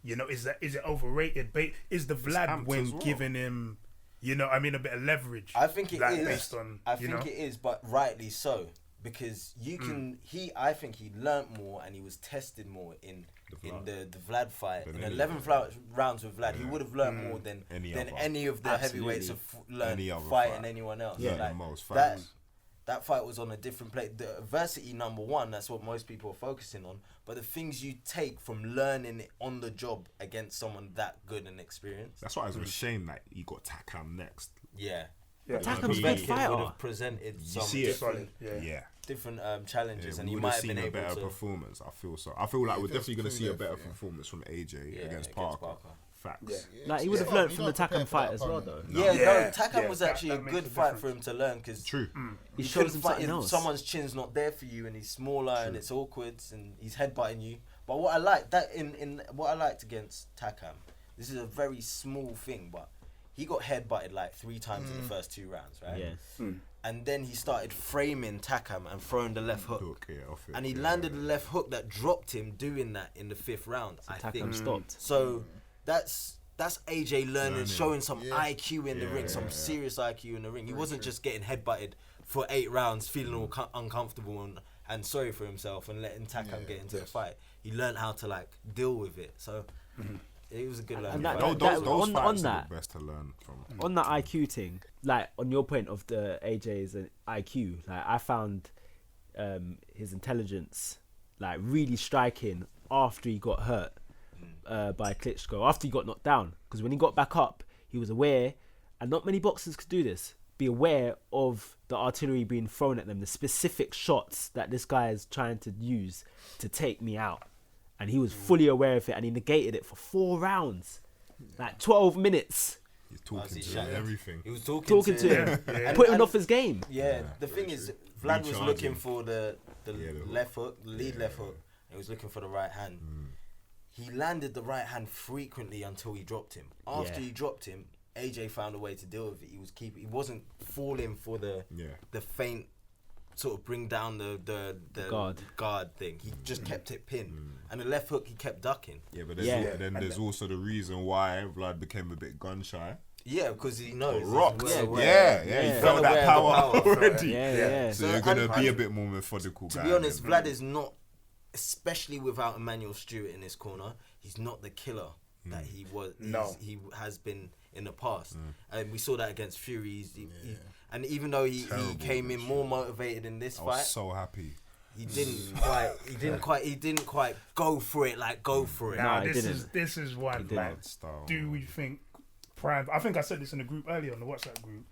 is it overrated? Is the Vlad amped win as well. giving him, a bit of leverage? I think it is. based on, I think it is, but rightly so, because you can. I think he learnt more and he was tested more in the Vlad fight. Than In any 11 other. rounds with Vlad, he would have learnt more than Any any, other. of the Absolutely. heavyweights have learned Any other fighting fight. anyone else. Yeah, Like, the most that facts. that fight was on a different plate. The adversity, number one, that's what most people are focusing on. But the things you take from learning it on the job against someone that good and experienced, That's why I was a shame that he got Takam next. yeah. Yeah. Takam's a Yeah. good Would fighter. have presented You some see it. different, Yeah. different challenges, and we he would might have have seen been a able better to. performance. I feel so. I feel like we're if there's definitely going to two see a left, better yeah. performance from AJ Yeah, against Parker. Facts. Like he would have Yeah, learned you from the gotta prepare Takam for that fight as well, opponent. though. Yeah, Yeah, no, Takam yeah, was that- actually that a makes good a fight difference. for him to learn because True. He you shows couldn't him fight something if else. someone's chin's not there for you and he's smaller and it's awkward and he's headbutting you. But what I liked what I liked against Takam, this is a very small thing, but he got headbutted like 3 times in the first 2 rounds, right? Yeah. And then he started framing Takam and throwing the left hook. Off it. And he yeah. landed the left hook that dropped him doing that in the 5th round, I Takam think. stopped. So that's AJ learning, showing some Yeah. IQ in the ring, some serious IQ in the ring. He wasn't just getting headbutted for 8 rounds, feeling all uncomfortable and sorry for himself and letting Takam get into the fight. He learned how to like deal with it. So it was a good learning. that- fight. Those on fights are that- the best to learn from. On that IQ thing, like on your point of the AJ's IQ, like I found his intelligence like really striking after he got hurt by Klitschko, after he got knocked down. Because when he got back up, he was aware, and not many boxers could do this. Be aware of the artillery being thrown at them, the specific shots that this guy is trying to use to take me out, and he was fully aware of it, and he negated it for 4 rounds, like 12 minutes. He's talking he to shattered. everything. He was talking Talking to him, put him off his game. Yeah, the thing is, Vlad was Recharging. looking for the hook. left hook, the lead left hook. He was looking for the right hand. He landed the right hand frequently until he dropped him. After Yeah. he dropped him, AJ found a way to deal with it. He wasn't falling for the feint, sort of bring down the guard thing. He just kept it pinned, and the left hook he kept ducking. Yeah, but there's also the reason why Vlad became a bit gun shy. Yeah, because he knows. he's Rocks. well aware. Yeah, Yeah. he felt Well that aware of power the power. already. Yeah. So So, you're gonna and- be a bit more methodical. To guy be honest, than- Vlad is not, especially without Emmanuel Stewart in his corner, he's not the killer that he was. No. He has been in the past, and we saw that against Fury. And even though he Terrible came in against more motivated in this I was fight, so happy. he didn't quite go for it. Go for it. Now he this didn't. is one. didn't. Like, Style. do we think Prime? I think I said this in the group earlier on the WhatsApp group.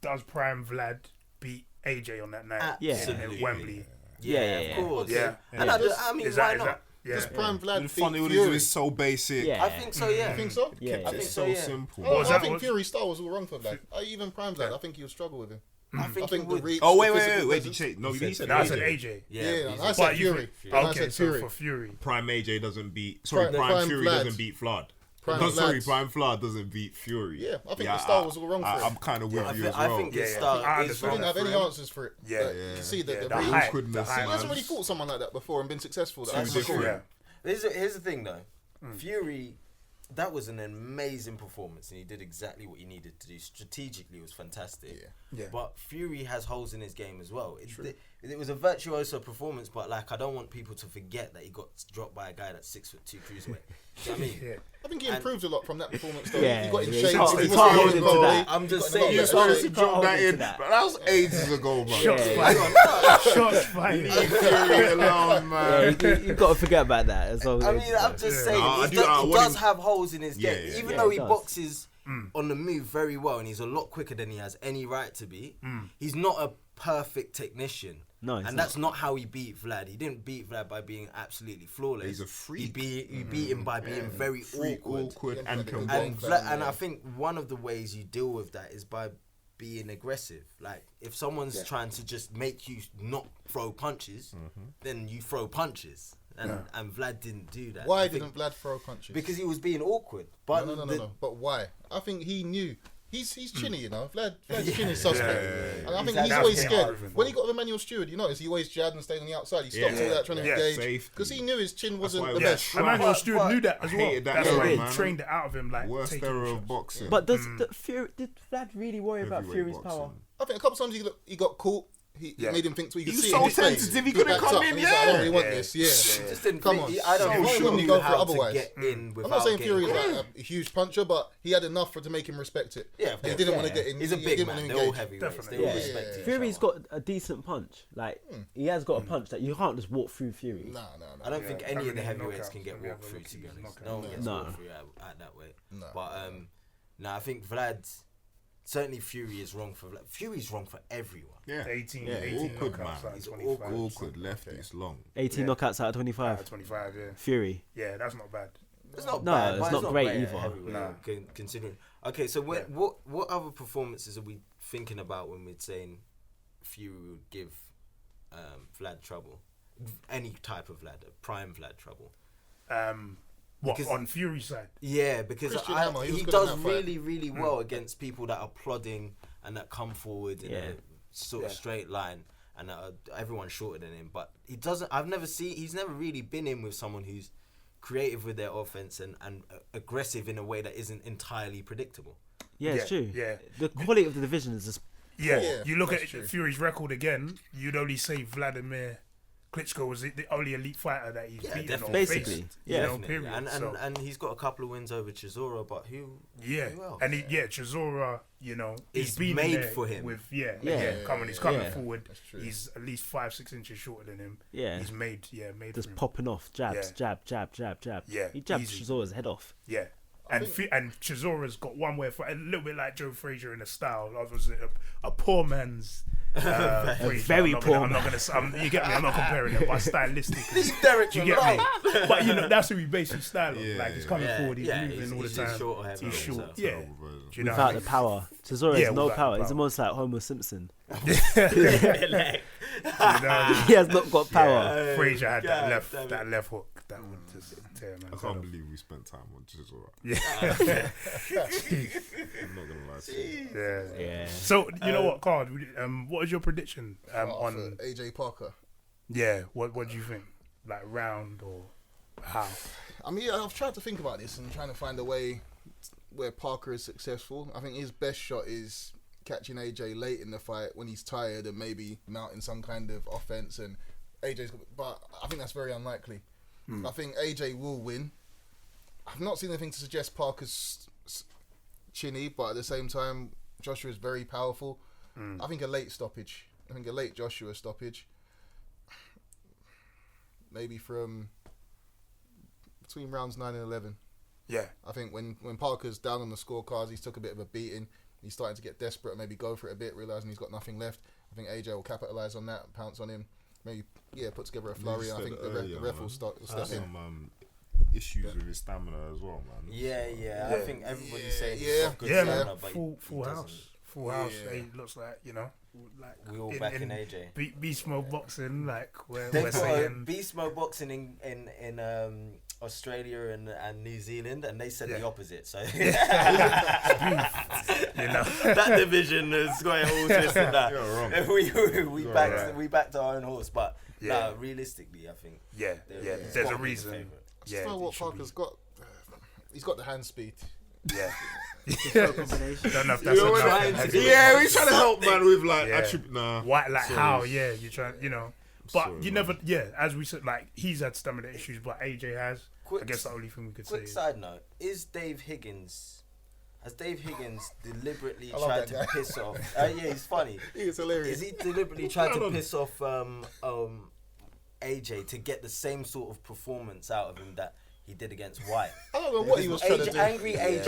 Does Prime Vlad beat AJ on that night? Yeah. Absolutely. In Wembley. Yeah, Yeah. of course. Yeah. And Yeah. I mean, Is why that? not? Yeah. Does Prime Vlad The beat funny what Fury? is so basic. Yeah. I think so. Yeah. You think so? Yeah. I think It's so. so Yeah. simple. Oh, Was I that think what- Fury's style was all wrong for Vlad. Even Prime Vlad, I think he would struggle with him. I think, I think he the would. reach. Oh the wait, physical did presence- you say? No, he said No, I said AJ. AJ. Yeah, Yeah, he's- I said But you Fury. think- I Okay, said so Fury. for Fury. Prime AJ doesn't beat. Sorry, Prime Prime Fury Vlad. doesn't beat Flood. Prime No, sorry, Vlad's- Prime Flood doesn't beat Fury. Yeah, I think the style was all wrong for him. I'm kind of with you as I well. think his Yeah, style I is We understand didn't have wrong any for him. answers for it. Yeah. But you see that Yeah, the the reach. height, awkwardness, the height. He hasn't man. really fought someone like that before and been successful. That's That's true. cool. Yeah. Here's the thing though. Fury that was an amazing performance, and he did exactly what he needed to do. Strategically, it was fantastic. Yeah. But Fury has holes in his game as well. It was a virtuoso performance, but like I don't want people to forget that he got dropped by a guy that's 6'2" cruiserweight. Do you know what I mean? Yeah. I think he improved a lot from that performance. Though. Yeah, he got in yeah, shape. he can't- He he was can't really hold him to involved. that. I'm just He got saying. in a You're lot of supposed to shape. drop that Hold it to in, that. but that was ages ago, man. Shots Yeah. fired. Shots fired. Leave Fury alone, man. Yeah, you got to forget about that as well. I mean, I'm just saying, No, I he do- I he want does him- have holes in his Yeah, game. yeah, Even yeah, though he he does. boxes on the move very well, and he's a lot quicker than he has any right to be, he's not a perfect technician. No, he's and not. that's not how he beat Vlad. He didn't beat Vlad by being absolutely flawless. He's a freak. He beat him by being very Freak, awkward. and And combined. And I think one of the ways you deal with that is by being aggressive. Like if someone's trying to just make you not throw punches, then you throw punches. And Vlad didn't do that. Why I think didn't Vlad throw punches? because he was being awkward. But No. But why? I think he knew. He's chinny, you know. Vlad's chinny suspect. And I think he's Exactly. always That's scared. hard with him. When he got with Emmanuel Stewart, you notice he always jabbed and stayed on the outside. He stopped Yeah. all that trying to Yeah. engage. Safety. Because he knew his chin wasn't why the we- Yeah, best. Emmanuel Stewart but- knew that as well. Hated that That's era, why he man. trained it out of him. Like Worst taking era shots. of boxing. But did Vlad really worry about Heavyweight Fury's boxing. power? I think a couple times he got caught. He Yeah. made him think. He was could see so it in his face. sensitive, he couldn't backed come up in, and he's like, I don't really want yeah. this. Yeah. just didn't Come think. on. I don't So think he shouldn't knew go for how otherwise. to get in without I'm not saying getting Fury is caught. like a huge puncher, but he had enough to make him respect it. Yeah, of he course. didn't want to get in. He's a he big didn't want man. to They're all engage. heavyweights. Definitely. They all Yeah. respect each Fury's other. got a decent punch. Like he has got a punch that you can't just walk through Fury. No. I don't think Yeah, any of the having heavyweights knockouts, can get we walked have through. a To be look at honest, his no one knockouts. gets No. walked through at that way. No. But no, I think Vlad. Certainly, Fury is wrong for Vlad. Fury's wrong for everyone. Yeah. 18 awkward, knockouts man. out of He's 25. Awkward, lefty, it's long. 18 Yeah. knockouts out of Out 25. of 25, yeah. Fury. Yeah, that's not bad. It's not No, bad, it's but not great at either. heavyweight, Nah. considering. Okay, so Yeah. what other performances are we thinking about when we're saying Fury would give Vlad trouble? Any type of Vlad, a prime Vlad trouble. What, Because- on Fury's side? Yeah, because Christian Hammer, he was he good in does that fight. really, really well against people that are plodding and that come forward in Yeah. a sort of Yeah. straight line, and everyone's shorter than him. But he doesn't. He's never really been in with someone who's creative with their offense and aggressive in a way that isn't entirely predictable. Yeah, it's Yeah, true. yeah. The quality of the division is just Yeah, Yeah, you look that's at true. Fury's record again, you'd only say Vladimir Klitschko was the only elite fighter that he's Yeah, beaten or definitely. Basically, faced. yeah. You know, Definitely. period. And So, and he's got a couple of wins over Chisora, but who else? and Chisora, you know, It's he's been made there for him. With Yeah. he's coming Yeah. forward. That's true. He's at least 5-6 inches shorter than him. Yeah. He's made just for him. popping off jabs, Yeah. jab. Yeah, He jabbed easy. Chisora's head off. Yeah. And Chisora's got one way for a little bit like Joe Frazier in a style. Obviously, a poor man's Frazier. very poor I'm not gonna. You get me? I'm not comparing them, but stylistically, Leave Derek do you get alone. me? But you know, that's who he based his style on. Yeah, Like he's coming yeah. forward, he's Yeah, moving he's- all the he's time. short or heavy, He's so- short. Yeah. Terrible version. Do you know Without what I the power. Chisora Yeah, has no without the power. He's power. almost like Homer Simpson. mean? You know, He has not got power. yeah, Frazier had God that damn it. left hook that would just tear man. I can't believe we spent time on Chisora. Yeah. I'm not gonna lie to you. Yeah. Yeah. So you know what, Card? What is your prediction On AJ Parker. What do you think? Like round or how? I mean, I've tried to think about this and trying to find a way where Parker is successful. I think his best shot is catching AJ late in the fight when he's tired and maybe mounting some kind of offense. And but I think that's very unlikely. I think AJ will win. I've not seen anything to suggest Parker's chinny, but at the same time, Joshua is very powerful. I think a late stoppage. I think a late Joshua stoppage. Maybe from between rounds 9 and 11. Yeah. I think when Parker's down on the scorecards, he's took a bit of a beating. He's starting to get desperate and maybe go for it a bit, realising he's got nothing left. I think AJ will capitalise on that, pounce on him. Maybe, put together a flurry. I think the ref will step in. Some issues with his stamina as well, man. Yeah. I think everybody's saying he's Yeah. got good Yeah, stamina, man. but Full he house. doesn't. Full house. Yeah. He looks like, like We all back in AJ. Beast Mode boxing, like They've we're got saying. beast mode boxing in Australia and New Zealand, and they said the Yeah. opposite. So You know. that division is going all twisted now. You're wrong. We You're backed right. we backed our own horse, but Yeah. realistically, I think Yeah. they're- Yeah. it's There's gotta a be the reason. favourite. I just know what it should Parker's be. got. He's got the hand speed. Yeah. combination. Don't know if You that's know what enough. I mean? Heavyweight. Yeah, we're trying to help man with like Yeah. attribute. Nah. Why, like Sorry. how? Yeah, you're trying, But Sorry, you man. never, yeah. As we said, like he's had stamina issues, but AJ has. Quick- I guess the only thing we could say. Quick Is, side note: has Dave Higgins deliberately I love tried that to guy. piss off? Yeah, he's funny. He's hilarious. Is he deliberately tried to piss off AJ to get the same sort of performance out of him that he did against White? I don't know what he was trying to do. Angry AJ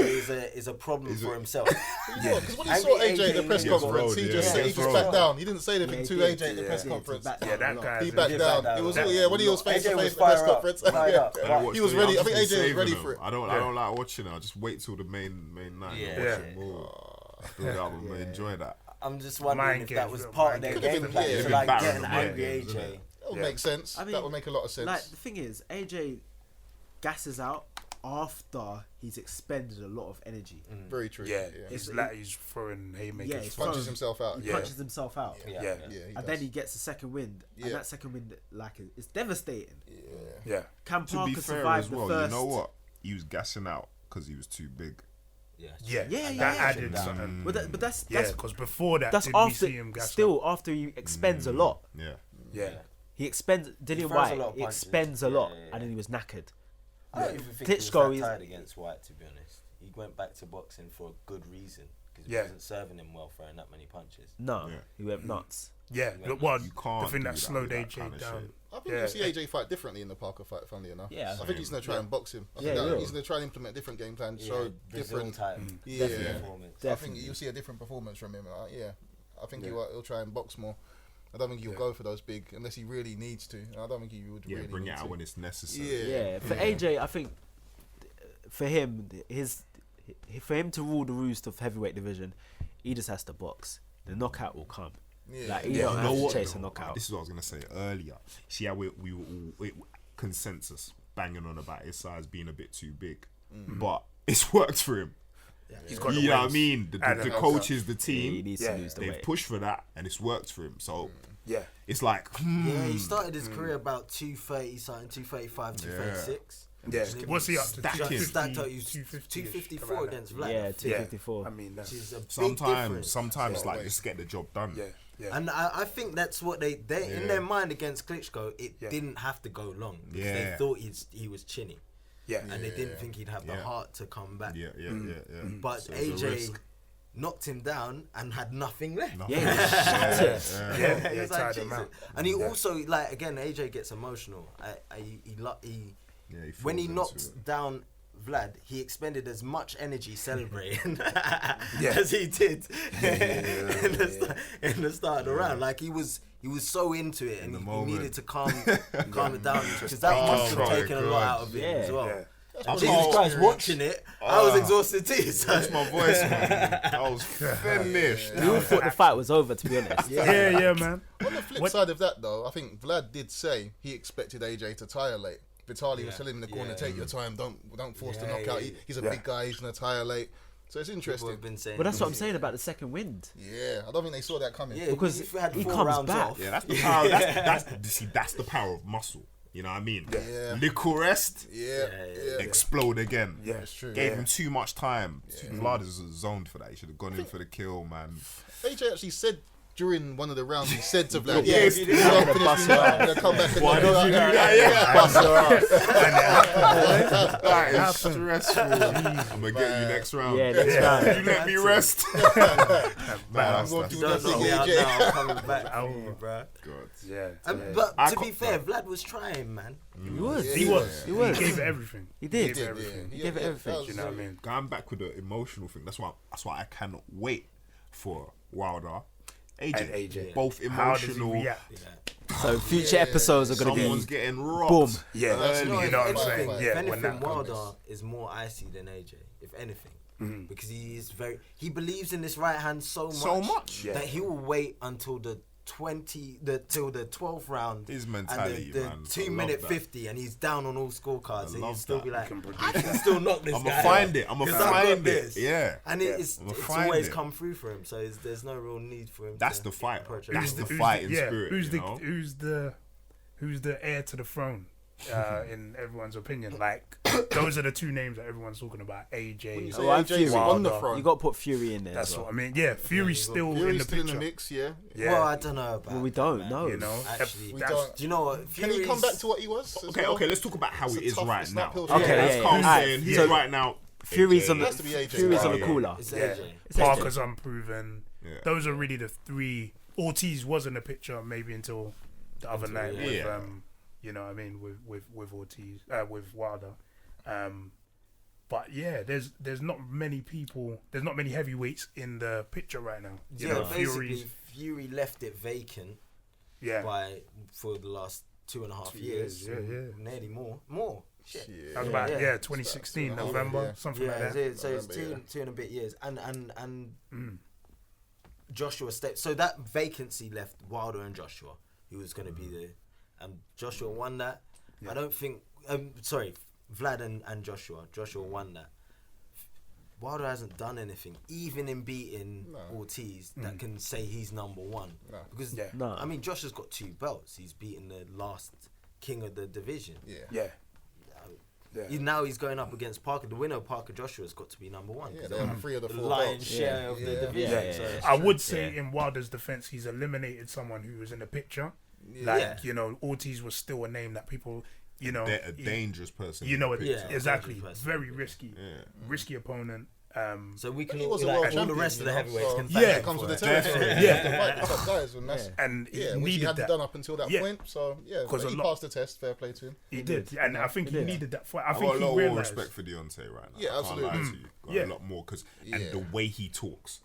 is a problem Is for it- himself. Because when you Angry saw AJ at the AJ press gets conference, rolled, he yeah. just said, he Gets just rolled. backed down. He didn't say anything Yeah, to he AJ did, at the yeah. press Yeah, conference. back Yeah, down that a lot. guy. He is a- backed did down. back It was down. when he was face to AJ was face at the press fire up, conference. fired up. I watched He was it. ready. I I'm think just AJ was saving ready them. for it. I don't like watching it. I just wait till the main night. Yeah. and Yeah. watch it more. Build up and enjoy that. I'm just wondering Mind if games, that was little part of mind their games. game Could've plan been- to yeah, like been get an barren angry games, AJ. innit? That would Yeah. make sense. I mean, That would make a lot of sense. Like the thing is, AJ gasses out after he's expended a lot of energy. Very true. Yeah, yeah. he's It's- like he's throwing haymakers. Yeah, he's from- Punches himself out. He Yeah. punches himself out, Yeah. Yeah. Yeah, he and then he gets a second wind, Yeah. and that second wind, like, it's devastating. Yeah, Can To be Parker fair survive as the well, first? you know what? He was gassing out because he was too big. Yeah. yeah, Yeah, that yeah. added Down. something. But that's Yeah, because before that, that's did we after see him gas still after he expends a lot. Yeah. up? Yeah, He expends Dillian throws a White. lot of He punches. expends a Yeah, lot, yeah, yeah. and then he was knackered. I don't even think Klitschko he was is- that tired against White, to be honest. He went back to boxing for a good reason because Yeah. it wasn't serving him well throwing that many punches. No, Yeah. he went nuts. yeah. You Look, well, You can't the thing do that that slowed with that AJ kind of down. shit. I think Yeah. you'll see AJ fight differently in the Parker fight, funnily enough. Yeah. I think he's going to try and box him. I Yeah, think he that will. he's going to try and implement different game plans, Yeah, show Brazil different. type Yeah. performance. I think Definitely. you'll see a different performance from him. Yeah, I think Yeah. he'll try and box more. I don't think he'll Yeah. go for those big unless he really needs to. I don't think he would Yeah, really bring need it out to. when it's necessary. Yeah. Yeah, for AJ, I think for him, for him to rule the roost of heavyweight division, he just has to box. The knockout will come. Yeah. Like, he Yeah, don't you have know to what, chase a though? knockout. This is what I was gonna say earlier. See how we were all consensus banging on about his size being a bit too big, but it's worked for him. He's got the You know what I wins. mean? The And coaches, the He team, needs Yeah. to lose the they've weight. pushed for that, and it's worked for him. So Yeah, it's like, Yeah, he started his career about 230 something, 235, 236. yeah. What's he up to? Stacking. 250, Stacked out, he was 250 -ish, 254 around against Vlad. Yeah, I think, 254. I mean, that's which is a big sometimes difference. it's like just get the job done. yeah, yeah. And I think that's what they in Yeah. their mind against Klitschko, it Yeah. didn't have to go long because Yeah. they thought he was chinny, yeah, and they didn't think he'd have the Yeah. heart to come back. Yeah. But So it's a AJ risk. knocked him down and had nothing left. Nothing. Yeah, he was shattered. Yeah, He yeah, was like, tired him Jesus. out. And he Yeah. also like again AJ gets emotional. Yeah, he When he falls knocked into it. down Vlad, he expended as much energy celebrating Yeah. as he did in the start of the round. Like he was so into it, and the he moment. needed to calm it down because that must have my taken a lot God. out of him Yeah. as well. Yeah. I'm Jesus all- Christ, watching it, I was exhausted too. So. That's my voice, man. I was finished. We all thought the fight was over, to be honest. Yeah, man. On the flip What- side of that, though, I think Vlad did say he expected AJ to tire late. Vitaly was Yeah. telling him in the corner, Yeah. take your time, don't force the Yeah, knockout. yeah, He's a yeah. big guy, he's gonna tire late. So it's People interesting. have been saying. But that's what I'm saying about the second wind. Yeah, I don't think they saw that coming. Yeah, Because if we had he 4 comes rounds back. off, Yeah, that's the power. That's the power of muscle. You know what I mean? Yeah. Little rest, Yeah, yeah. explode again. Yeah, It's true. Gave Yeah. him too much time. Vlad is zoned for that. He should have gone in for the kill, man. AJ actually said during one of the rounds, he said to Vlad, Yeah, yes, he you're did. gonna finish me now, I'm gonna come back and Why knock don't you do out." that? Yeah. Bust her ass. That is happened? stressful. I'm gonna get you next round. Yeah, next round. You let me rest. I'm going you through don't nothing, knock me out AJ. now, I'm coming back for you, bro. God. Yeah, But I to be can't- fair, Vlad was trying, man. He was. he was. He was. He gave it everything. He did. He gave it Yeah, everything. He gave it everything. that was- You know what I mean? Going back with the emotional thing. That's why I cannot wait for Wilder. AJ. And AJ. Both How does he emotional. react? Yeah. So future episodes are going to Someone's be getting rocked. boom. Yeah, That's- you No, know if what I'm anything- saying? if Yeah, if when anything, that Wilder comes. is more icy than AJ. If anything, Mm-hmm. because he believes in this right hand so much, Yeah. that he will wait until the 12th round. His mentality, and the man. I 2-minute love that. 50, and he's down on all scorecards. And he'll love still that. be like, He can I can still knock this I'ma guy. find it. I'ma 'Cause I've got find it. this. Yeah. And it's I'ma it's find always it. come through for him. So there's no real need for him. That's to the fight. approach That's it. the Who's fighting yeah, spirit. Who's you the know? who's the heir to the throne? in everyone's opinion. Like those are the two names that everyone's talking about. AJ. You Oh, say I'm AJ's Fury. on the Wilder. front. You got to put Fury in there. That's as well. what I mean. Yeah, Fury's still in Fury's the still in picture. the mix, yeah. Yeah. Well, I don't know about. Well, we that, don't man. know. You know, Actually, We that's- don't. Do you know what? Can he come back to what he was? as Okay, well? okay, let's talk about how It's it a is tough- right it's now. not pill to Okay, swallow. That's yeah, Carl yeah. saying he's So- right now. Fury's on AJ. the Has to be AJ. Fury's on the Yeah. cooler. It's Yeah. AJ. Parker's unproven. Yeah. Those are really the three. Ortiz was in the picture maybe until the other night yeah. with Yeah. you know what I mean with Ortiz with Wilder. But yeah, there's not many people. There's not many heavyweights in the picture right now. You Yeah, know, basically, Fury left it vacant yeah. for the last 2.5 2 years. years, yeah. Nearly more. Shit. Yeah. That was about Yeah. 2016 It's about November, yeah. something Yeah, like that. so it's November, two and a bit years, and Mm. Joshua stepped. So that vacancy left Wilder and Joshua, who was going to be the, and Joshua won that. Yeah. I don't think. Sorry, Vlad and Joshua. Joshua won that. Wilder hasn't done anything, even in beating No. Ortiz, that can say he's number one. No. Because Yeah. No. I mean, Joshua's got 2 belts. He's beaten the last king of the division. Yeah. Yeah. Yeah. Now he's going up against Parker. The winner of Parker Joshua's got to be number one. Yeah, 'cause they they have have 3 of the the 4 lion's belts. share of the Yeah. division. Yeah, so yeah, it's I true. would say Yeah. in Wilder's defense, he's eliminated someone who was in the picture. Yeah. Like, Yeah. you know, Ortiz was still a name that people, you know, They're a dangerous person. you know, in the Yeah. picture. exactly, dangerous person. very risky, Yeah. risky opponent. So we can He all, was a like, world all the champion, rest of the you know, heavyweights so can Yeah. thank It him comes for with the it. territory. Yeah. You have to fight the top guys, and that's And he yeah, which he needed hadn't that. done up until that Yeah. point. So yeah, 'Cause but a he lot- passed the test. Fair play to him. He did, and I think he did. needed that fight. I I've think got a he lot more realized. respect for Deontay right now. Yeah, I can't absolutely. lie to you. Got Yeah. a lot more because Yeah. and the way he talks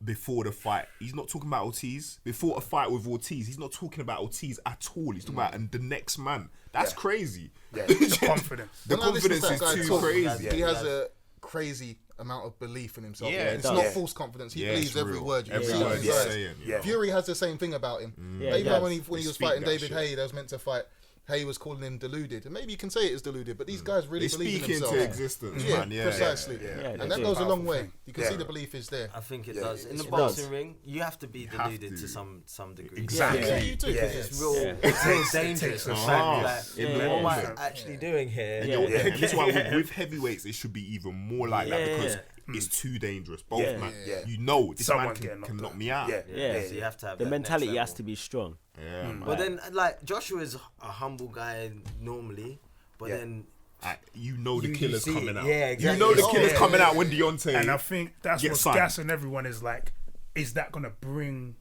before the fight, he's not talking about Ortiz. Before a fight with Ortiz, he's not talking about Ortiz at all. He's talking about and the next man. That's Yeah. crazy. Yeah, the confidence. The When I listen to confidence that is guy too talk, crazy. He has a crazy amount of belief in himself. Yeah, it's it not does. false confidence. He Yeah, believes it's every real. word you Every say. word he's Right. saying. Yeah. Fury has the same thing about him. Yeah, Even he does. when he They was speak fighting that David shit. Haye, that was meant to fight. Haye was calling him deluded, and maybe you can say it is deluded, but these guys really They believe in speak into themselves. existence, Yeah, man. Yeah, precisely. yeah, Yeah, And they that do. goes a long Powerful way. thing. You can Yeah. see the belief is there. I think it Yeah, does. In the it boxing does. ring, you have to be have deluded to. to some degree. Exactly. Yeah, you do. Yeah. It's real, Yeah. it's real It dangerous. takes a It's certain- like, in the what am I moment. actually doing here? And, Yeah. and that's why with heavyweights it should be even more like that Yeah. because it's too dangerous. Both Yeah. man, Yeah. you know this Someone's man getting can knocked knock out. me out. Yeah. Yeah. So you have to have The that mentality next has level. to be strong. Yeah, man. But then, like Joshua is a humble guy normally, but Yeah. then You know the You killer's see coming it. out. Yeah, You exactly. know the Oh, killer's yeah, coming yeah, out when Deontay. And I think that's Get what's signed. gassing everyone is like, is that gonna bring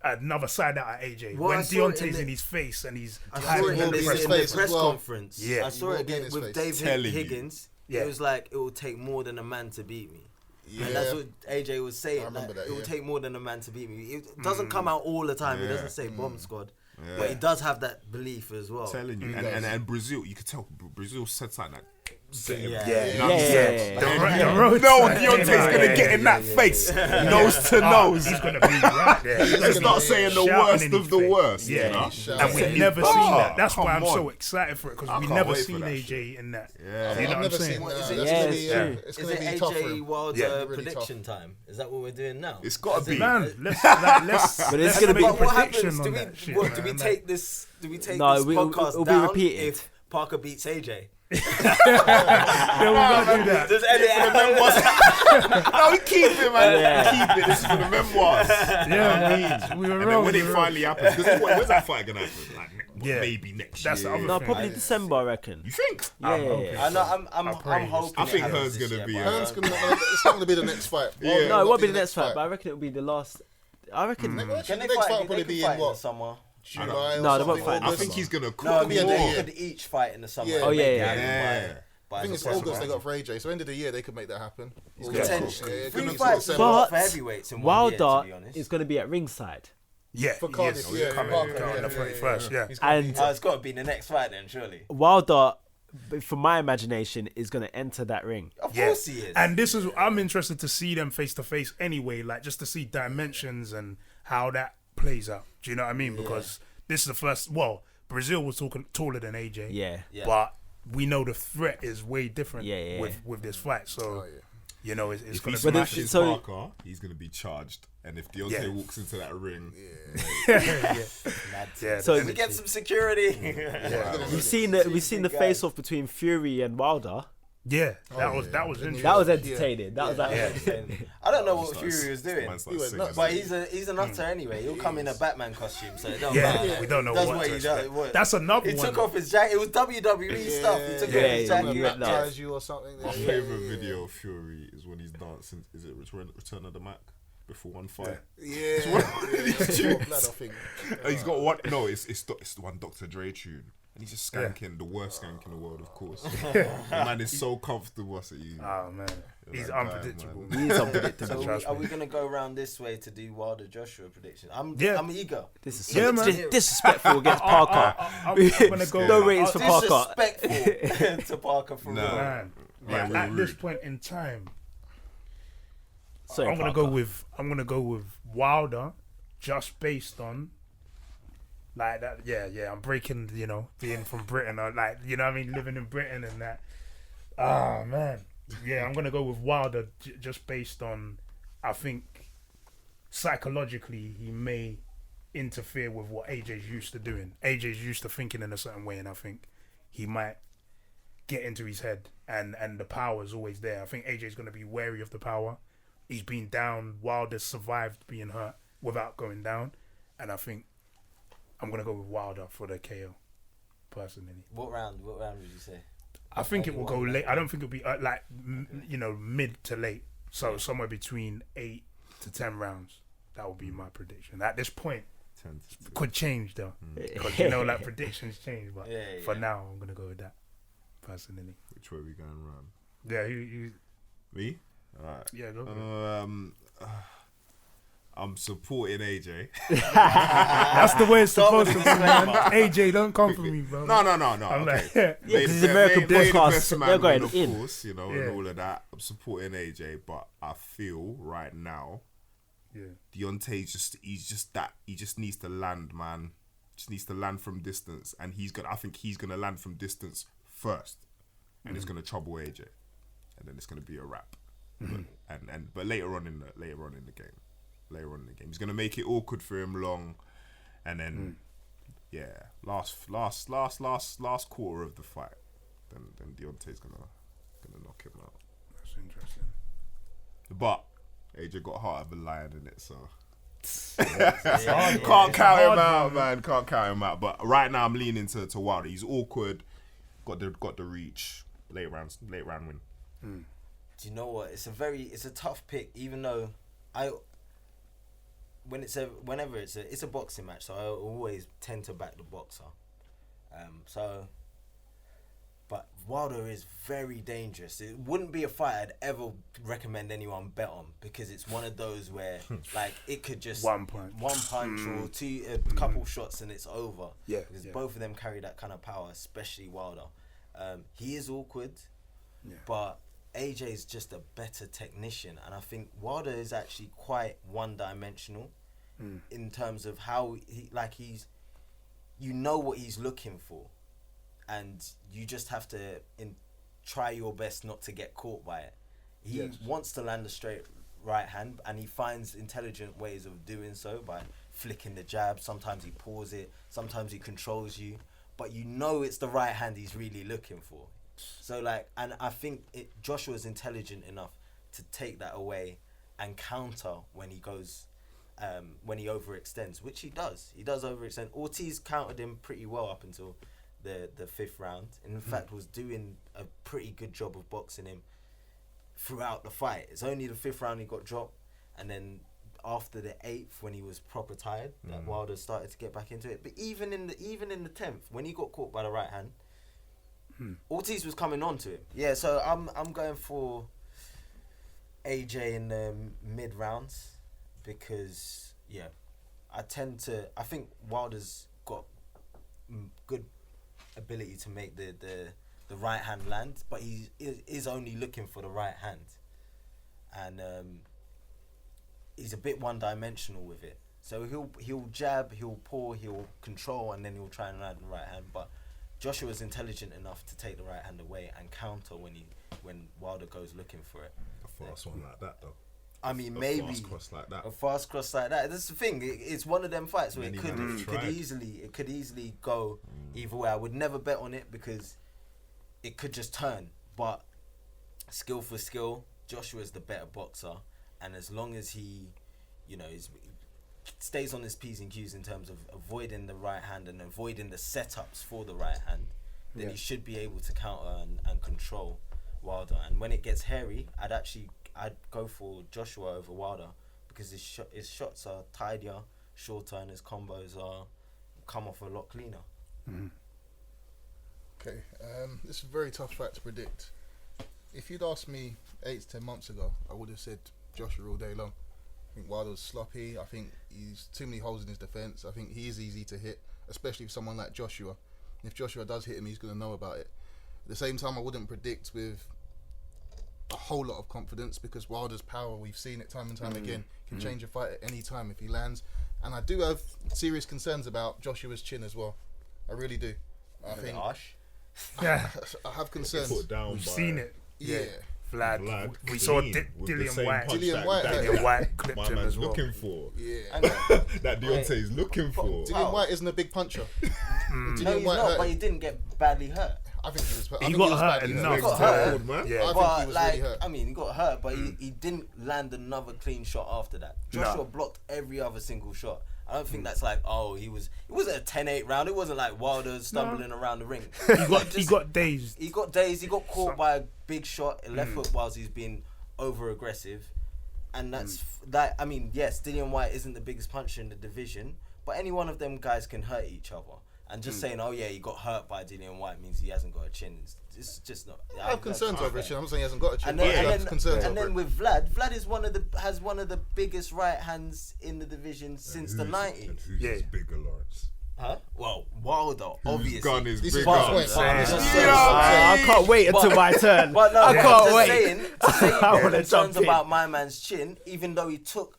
another side out of AJ Well, when I saw it Deontay's in in the- his face and he's I hiding saw it in in the the, press in the face as press well. conference. Yeah. I saw He it will be in again his with face. Dave Telling you. Higgins. Yeah. It was like it will take more than a man to beat me. Yeah. And that's what AJ was saying. I remember like, that, it will yeah. take more than a man to beat me. It doesn't come out all the time. It Yeah. doesn't say bomb squad, Yeah. but it does have that belief as well. telling you, and Brazil, you could tell Brazil said something like. Set him. Yeah. You know what I'm Yeah, saying? yeah, The yeah. road No, side. Deontay's gonna get in that face, nose to nose. He's gonna be right there. He's Let's gonna start be saying the shouting worst in of his the face. worst. Yeah, you know? Shout and out. we've never Oh, seen that. That's why come I'm so on. excited for it I because we've can't never wait for seen that AJ in that. Yeah. You know I've what I'm never saying? seen What that. is it? That's Yeah, gonna it's be, true. it's Is gonna it be tough for AJ him. Wilder Yeah. Really prediction time? Is that what we're doing now? It's gotta Is be. it- Man, let's But it's gonna make be- a But what prediction happens? on Do we, that shit. what, do we man. take this? Do we take No, this podcast it'll be down repeated. if Parker beats AJ? Yeah, we're gonna do that. Does any No, we keep it, man. Yeah. Keep it. This is for the memoirs. Yeah, we were And then wrong. when we it were finally happens, because when's that fight gonna happen? Like Yeah. maybe next That's the year. other No, thing. probably December, I reckon. You think? Yeah, I'm yeah, hoping. yeah. I know. I'm pray hoping. I think it hers happens gonna this be year, a- but Hearn's it's not gonna be the next fight. Yeah. No, it won't be the next fight, but I reckon it'll be the last. I reckon. Can The they next fight? fight will They probably could be fight in in the what? summer. July No, or they something. won't fight I this think he's gonna No, cook. I Could be mean a day, they yeah. could each fight in the summer. Yeah. and Oh, make yeah, it yeah. happen Yeah. by I think the it's second August they round. got for AJ, so end of the year they could make that happen. Potentially. Yeah, it could Three be fights is a December. lot But for heavyweights in 1 year, to Wilder be honest. is going to be at ringside, Yeah, For he Cardiff, is. yeah, Coming Parker, on yeah, the yeah, 31st, yeah. He's gonna and be- Oh, it's got to be the next fight then, surely. Wilder, from my imagination, is going to enter that ring. Of Yeah. course he is. And this is, I'm interested to see them face to face anyway, like just to see dimensions and how that plays out. Do you know what I mean? Because this is the first, well, Brazil was talking taller than AJ. Yeah. Yeah. But we know the threat is way different Yeah, yeah. with this fight. So, Oh, yeah. You know, it's If gonna he be smashes so- Parker, he's gonna be charged. And if Deontay Yeah. walks into that ring, yeah. Yeah, So- Let me get some security. We've seen the face off between Fury and Wilder. Yeah, that Oh, was yeah. that was That interesting. That was entertaining. That was like, I don't know what Starts- Fury was doing, man starts He went singing. nuts. but he's a nutter anyway. He'll come in a Batman costume, so it don't Yeah, matter. we don't know That's what what to he does. expect. What- That's another He one. took off his jacket. It was WWE stuff. He took Yeah, off his yeah, jacket. yeah. Baptize you or something. My favorite video of Fury is when he's dancing. Is it Return of the Mac? Before one fight. Yeah, these yeah, tunes. blood, I think. He's got one. No, it's the one Dr. Dre tune, and he's just skanking the worst skank in the world, of course. The man is so comfortable. I say, Oh man, he's that guy, unpredictable. man. he is unpredictable. So Trust are me. we gonna go around this way to do Wilder Joshua prediction? I'm eager. This is Yeah, so man. disrespectful against Parker. I'm gonna go. No ratings for Parker. Disrespectful to Parker for No. real. Man, Yeah, at we're this rude. point in time, Sorry, I'm gonna Parker. go with Wilder, just based on like that. Yeah. I'm breaking, being from Britain, or like, what I mean, living in Britain and that. Ah man, yeah, I'm gonna go with Wilder just based on, I think, psychologically he may interfere with what AJ's used to doing. AJ's used to thinking in a certain way, and I think he might get into his head, and the power is always there. I think AJ's gonna be wary of the power. He's been down. Wilder survived being hurt without going down, and I think I'm gonna go with Wilder for the KO. Personally, What round would you say? I think it will go Anyone. late. I don't think it'll be mid to late. So somewhere between 8 to 10 rounds. That will be my prediction. At this point, could change though, because like predictions change. But Yeah, for yeah. now, I'm gonna go with that. Personally, Which way we going around? yeah, you Me? Alright. yeah, go for it. I'm supporting AJ. That's the way it's Start with supposed to the be, man. disclaimer. AJ, don't come for me, bro. No. I'm Okay. like, Yeah, 'cause it's American Made the podcast, best man they're going win, of in. course, Yeah. and all of that. I'm supporting AJ, but I feel right now yeah, Deontay he just needs to land, man. Just needs to land from distance, and I think he's gonna land from distance first, and it's gonna trouble AJ, and then it's gonna be a wrap. But later on in the game, he's gonna make it awkward for him long, and then last quarter of the fight, then Deontay's gonna knock him out. that's interesting. But AJ got heart of a lion in it, so Yeah, can't count him hard out, man. Can't count him out. But right now I'm leaning to Wilder. He's awkward, got the reach, late round win. Do you know what? It's a tough pick. Even though whenever it's a boxing match, so I always tend to back the boxer. But Wilder is very dangerous. It wouldn't be a fight I'd ever recommend anyone bet on, because it's one of those where like it could just One punch. or two, a couple shots and it's over. Yeah, because yeah. both of them carry that kind of power, especially Wilder. He is awkward, Yeah. but AJ is just a better technician, and I think Wilder is actually quite one-dimensional in terms of how he's you know what he's looking for, and you just have to try your best not to get caught by it. He Yes. wants to land a straight right hand, and he finds intelligent ways of doing so by flicking the jab. Sometimes he pauses it, sometimes he controls you, but you know it's the right hand he's really looking for. So and I think Joshua's intelligent enough to take that away and counter when he goes, when he overextends, which he does. He does overextend. Ortiz countered him pretty well up until the fifth round. And in fact, was doing a pretty good job of boxing him throughout the fight. It's only the fifth round he got dropped, and then after the eighth, when he was proper tired, that Wilder started to get back into it. But even in the 10th, when he got caught by the right hand, Ortiz was coming on to him. Yeah, so I'm going for AJ in the mid rounds, because I think Wilder's got good ability to make the right hand land, but he is only looking for the right hand, and he's a bit one dimensional with it. So he'll jab, he'll pour, he'll control, and then he'll try and land the right hand. But Joshua's intelligent enough to take the right hand away and counter when Wilder goes looking for it. I fast one like that though. I mean, A maybe fast cross like that. a fast cross like that. That's the thing. It's one of them fights where Many it could men have tried. easily go either way. I would never bet on it because it could just turn. But skill for skill, Joshua's the better boxer, and as long as he, stays on his P's and Q's in terms of avoiding the right hand and avoiding the setups for the right hand, then he should be able to counter and control Wilder. And when it gets hairy, I'd go for Joshua over Wilder because his shots are tidier, shorter, and his combos come off a lot cleaner. Okay, this is a very tough fight to predict. If you'd asked me 8 to 10 months ago, I would have said Joshua all day long. I think Wilder's sloppy. I think he's too many holes in his defence. I think he is easy to hit, especially for someone like Joshua. If Joshua does hit him, he's going to know about it. At the same time, I wouldn't predict with a whole lot of confidence because Wilder's power, we've seen it time and time again, can change a fight at any time if he lands. And I do have serious concerns about Joshua's chin as well. I really do. I think Yeah, I have concerns. Put down we've by seen it. Yeah. Vlad. We clean saw with the Dillian same White. punch Dillian White, Dillian White clipped my him man's as well. looking for. Yeah. That Deontay's looking for. Dillian White isn't a big puncher. No, Dillian he's White not, hurt but him. he didn't get badly hurt. I think he was. I He think got was hurt badly enough. Legs got hurt. tackled, man. Yeah. I think But he was really hurt. I mean, he got hurt, but he didn't land another clean shot after that. Joshua blocked every other single shot. I don't think that's like, it wasn't a 10-8 round. It wasn't like Wilder stumbling around the ring. He got dazed. He got dazed. He got caught by a big shot, a left hook, whilst he's been over aggressive, and that's that. I mean, yes, Dillian White isn't the biggest puncher in the division, but any one of them guys can hurt each other. And just saying, he got hurt by Dillian White means he hasn't got a chin. It's just not. I have concerns over his chin. I'm not saying he hasn't got a chin. And but I then, have concerns and over then it. with Vlad is has one of the biggest right hands in the division since the 90s. And who's his bigger, Lawrence? Huh? Well, Wilder, obviously. Whose gun is This is bigger? my point. saying. This is Yeah. serious. I can't wait until my turn. But no, I but can't just wait. saying, to say you've I got wanna concerns jump in. about my man's chin, even though he took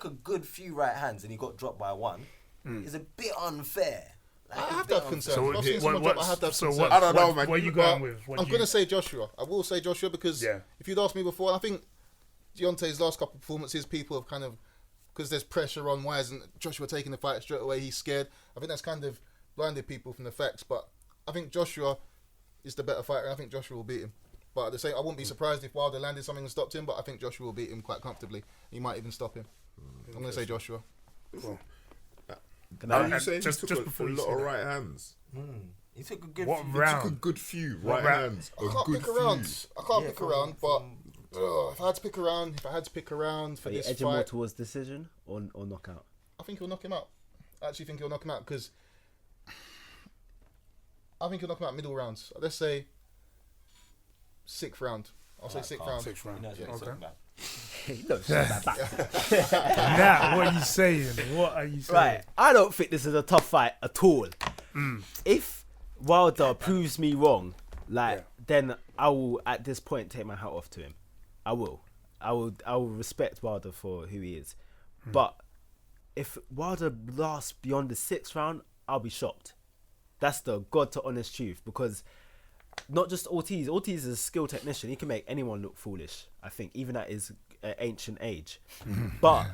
a good few right hands and he got dropped by one, is a bit unfair. Like, I a have bit to have concerns. So I've seen someone drop, I have to have concerns. I don't know, man. Where you going with? I'm going to say Joshua. I will say Joshua because if you'd asked me before, I think Deontay's last couple of performances, people have kind of, because there's pressure on why isn't Joshua taking the fight straight away, he's scared. I think that's kind of blinded people from the facts, but I think Joshua is the better fighter and I think Joshua will beat him. But at the same, I wouldn't be surprised if Wilder landed something and stopped him, but I think Joshua will beat him quite comfortably. He might even stop him. I'm going to say Joshua. Cool. How And you saying just he took before a you lot say of that. right hands? He took a good What few. He round? took a good few What right round? hands. I A can't good pick few. around. I can't Yeah, pick from- around, but if I had to pick around for Are you this edging more fight, towards decision or knockout? I think he'll knock him out. I actually think he'll knock him out because I think he'll knock him out middle rounds. Let's say 6th round. I'll say 6th round. 6th He round. knows what he's Okay. talking about. He knows about that. Now, what are you saying? What are you saying? Right, I don't think this is a tough fight at all. If Wilder proves me wrong, then I will at this point take my hat off to him. I will respect Wilder for who he is. But if Wilder lasts beyond the 6th round, I'll be shocked. That's the God to honest truth, because not just Ortiz. Ortiz is a skilled technician. He can make anyone look foolish, I think, even at his ancient age. But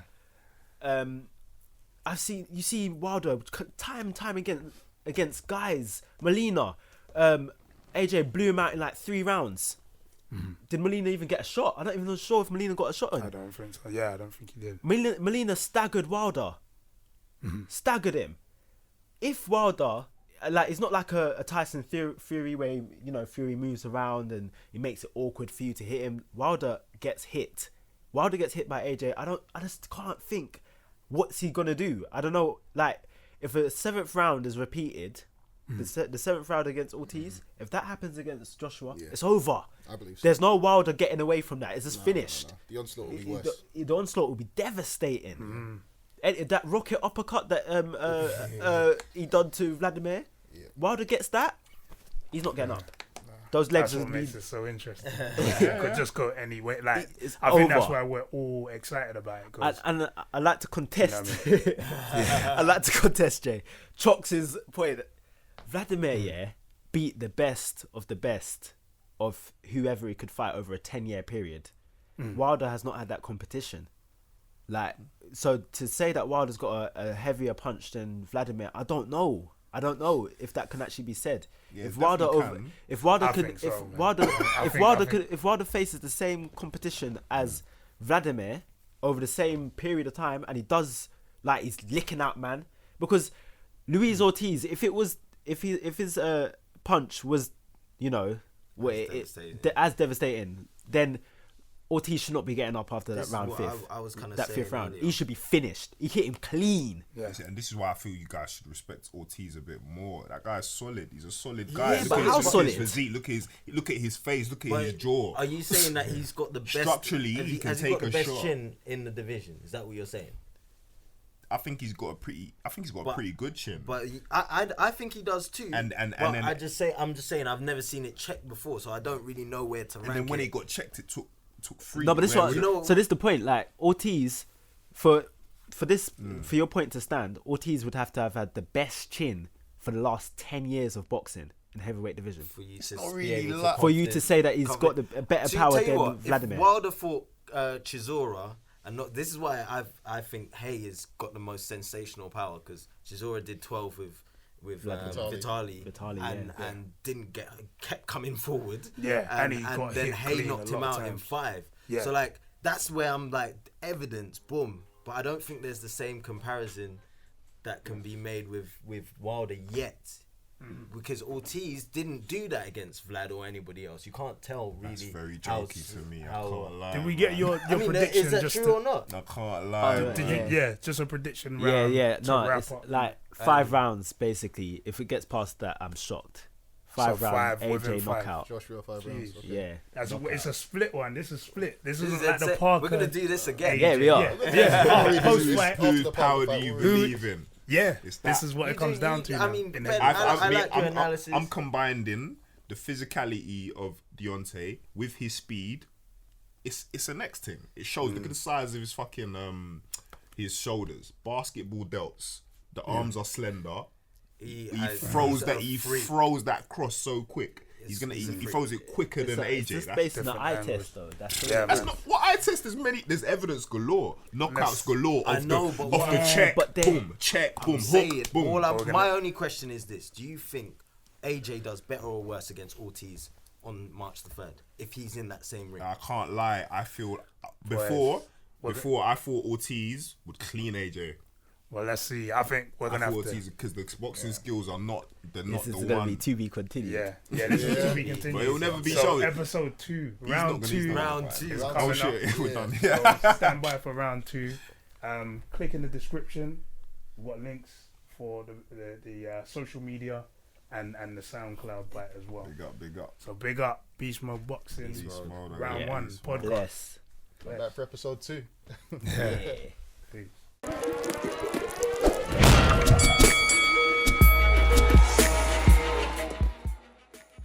you see Wilder time and time again against guys. Molina, AJ blew him out in like 3 rounds. Did Molina even get a shot? I'm not even sure if Molina got a shot on I him. don't think so. Yeah, I don't think he did. Molina staggered Wilder. Staggered him. If Wilder, it's not like a Tyson Fury where, Fury moves around and he makes it awkward for you to hit him. Wilder gets hit. Wilder gets hit by AJ. I just can't think what's he gonna do. I don't know. If a 7th round is repeated, the 7th round against Ortiz, if that happens against Joshua, it's over. I believe so. There's no Wilder getting away from that. It's just finished. No. The onslaught will be worse. The onslaught will be devastating. And that rocket uppercut that he done to Vladimir, Wilder gets that, he's not getting up. Those legs That's will what be. makes it so interesting. It could just go anyway. It's I think that's over. why we're all excited about it. 'Cause And I like to contest. You I like to contest Jay. Chox's point. Vladimir, beat the best of whoever he could fight over a 10-year period. Wilder has not had that competition. Like, so to say that Wilder's got a heavier punch than Vladimir, I don't know if that can actually be said. Yeah, if it Wilder definitely over, can. if Wilder I could, think so, if man. Wilder, I if think- Wilder I could, think- if Wilder faces the same competition as Vladimir over the same period of time, and he does like he's licking out man, because Luis Ortiz, if his punch was, you know, as devastating, then Ortiz should not be getting up after This that is round what fifth. I was kind of That saying fifth round, earlier. he should be finished. He hit him clean. Yeah. And this is why I feel you guys should respect Ortiz a bit more. That guy's solid. He's a solid guy. Yeah, Look but at his- how look at solid? his physique. Look at his face. Look at But his jaw. Are you saying that he's got the best? Structurally, he can has take got the a best shot. chin in the division? Is that what you're saying? I think he's got a pretty good chin. But I think he does too. And but then- I'm just saying I've never seen it checked before, so I don't really know where to rank and then when it. it got checked, it took 3. No, but this Where one. would- know- So this is the point. Like Ortiz, for this, Mm. for your point to stand, Ortiz would have to have had the best chin for the last 10 years of boxing in heavyweight division. for you to not be really able to like- For you to say that he's got a better To power tell you than what, Vladimir. If Wilder fought Chisora, and not this is why I think Hay has got the most sensational power, because Chisora did 12 with Vitali, and didn't kept coming forward. Yeah, and he and got then hit Hay clean knocked a him lot out of in times. 5. Yeah. So like that's where I'm like evidence, boom. But I don't think there's the same comparison that can be made with Wilder yet. Because Ortiz didn't do that against Vlad or anybody else. You can't tell really. That's very how- jokey to me. I how- can't lie. Did we get man. your I mean, prediction? is that just true to, or not? I can't lie. Oh, man. Did you? Yeah, just a prediction Yeah, round. yeah. to No, wrap it's up. like 5 rounds basically. If it gets past that, I'm shocked. 5 So round 5 within AJ 5. knockout. Joshua 5 rounds. Jeez. Okay. Yeah. It's a split one. This is split. This isn't We're like the Parker. gonna do this again. Yeah, we are. Yeah. Post Whose fight. whose the power fight, do you what believe in? Yeah, It's this that. is what You it comes do- down you- to. I now mean, in Ben, heavyweight. I like your analysis. I'm combining the physicality of Deontay with his speed. It's the next thing. It shows. Look at the size of his fucking his shoulders. Basketball delts. The arms are slender. He throws that cross so quick. He throws it quicker than It's AJ. just That's- based on the different eye angles. test though. That's the Yeah, way. That's man. not what I test. There's evidence galore, knockouts galore. I Off know, the, but off what- the check, but then- boom, check, boom, Say hook, it. boom. My only question is this: do you think AJ does better or worse against Ortiz on March the 3rd if he's in that same ring? I can't lie. I feel before I thought Ortiz would clean AJ. Well, let's see. I think we're I gonna thought have to. Ortiz because the boxing skills are not. They're not This the is gonna one. be to be continued. Yeah, this is to be continued. But it will never be so shown. episode 2, He's round not gonna 2, use that Round fight. 2. is Round coming Oh up. shit, we're done. So stand by for round 2. Click in the description. We've got links for the social media and the SoundCloud bite as well. Big up. So big up Beast Mode Boxing. Beast Mode, round yeah. 1 Beast Mode. podcast. Bless. Come back for episode 2. Yeah. Peace.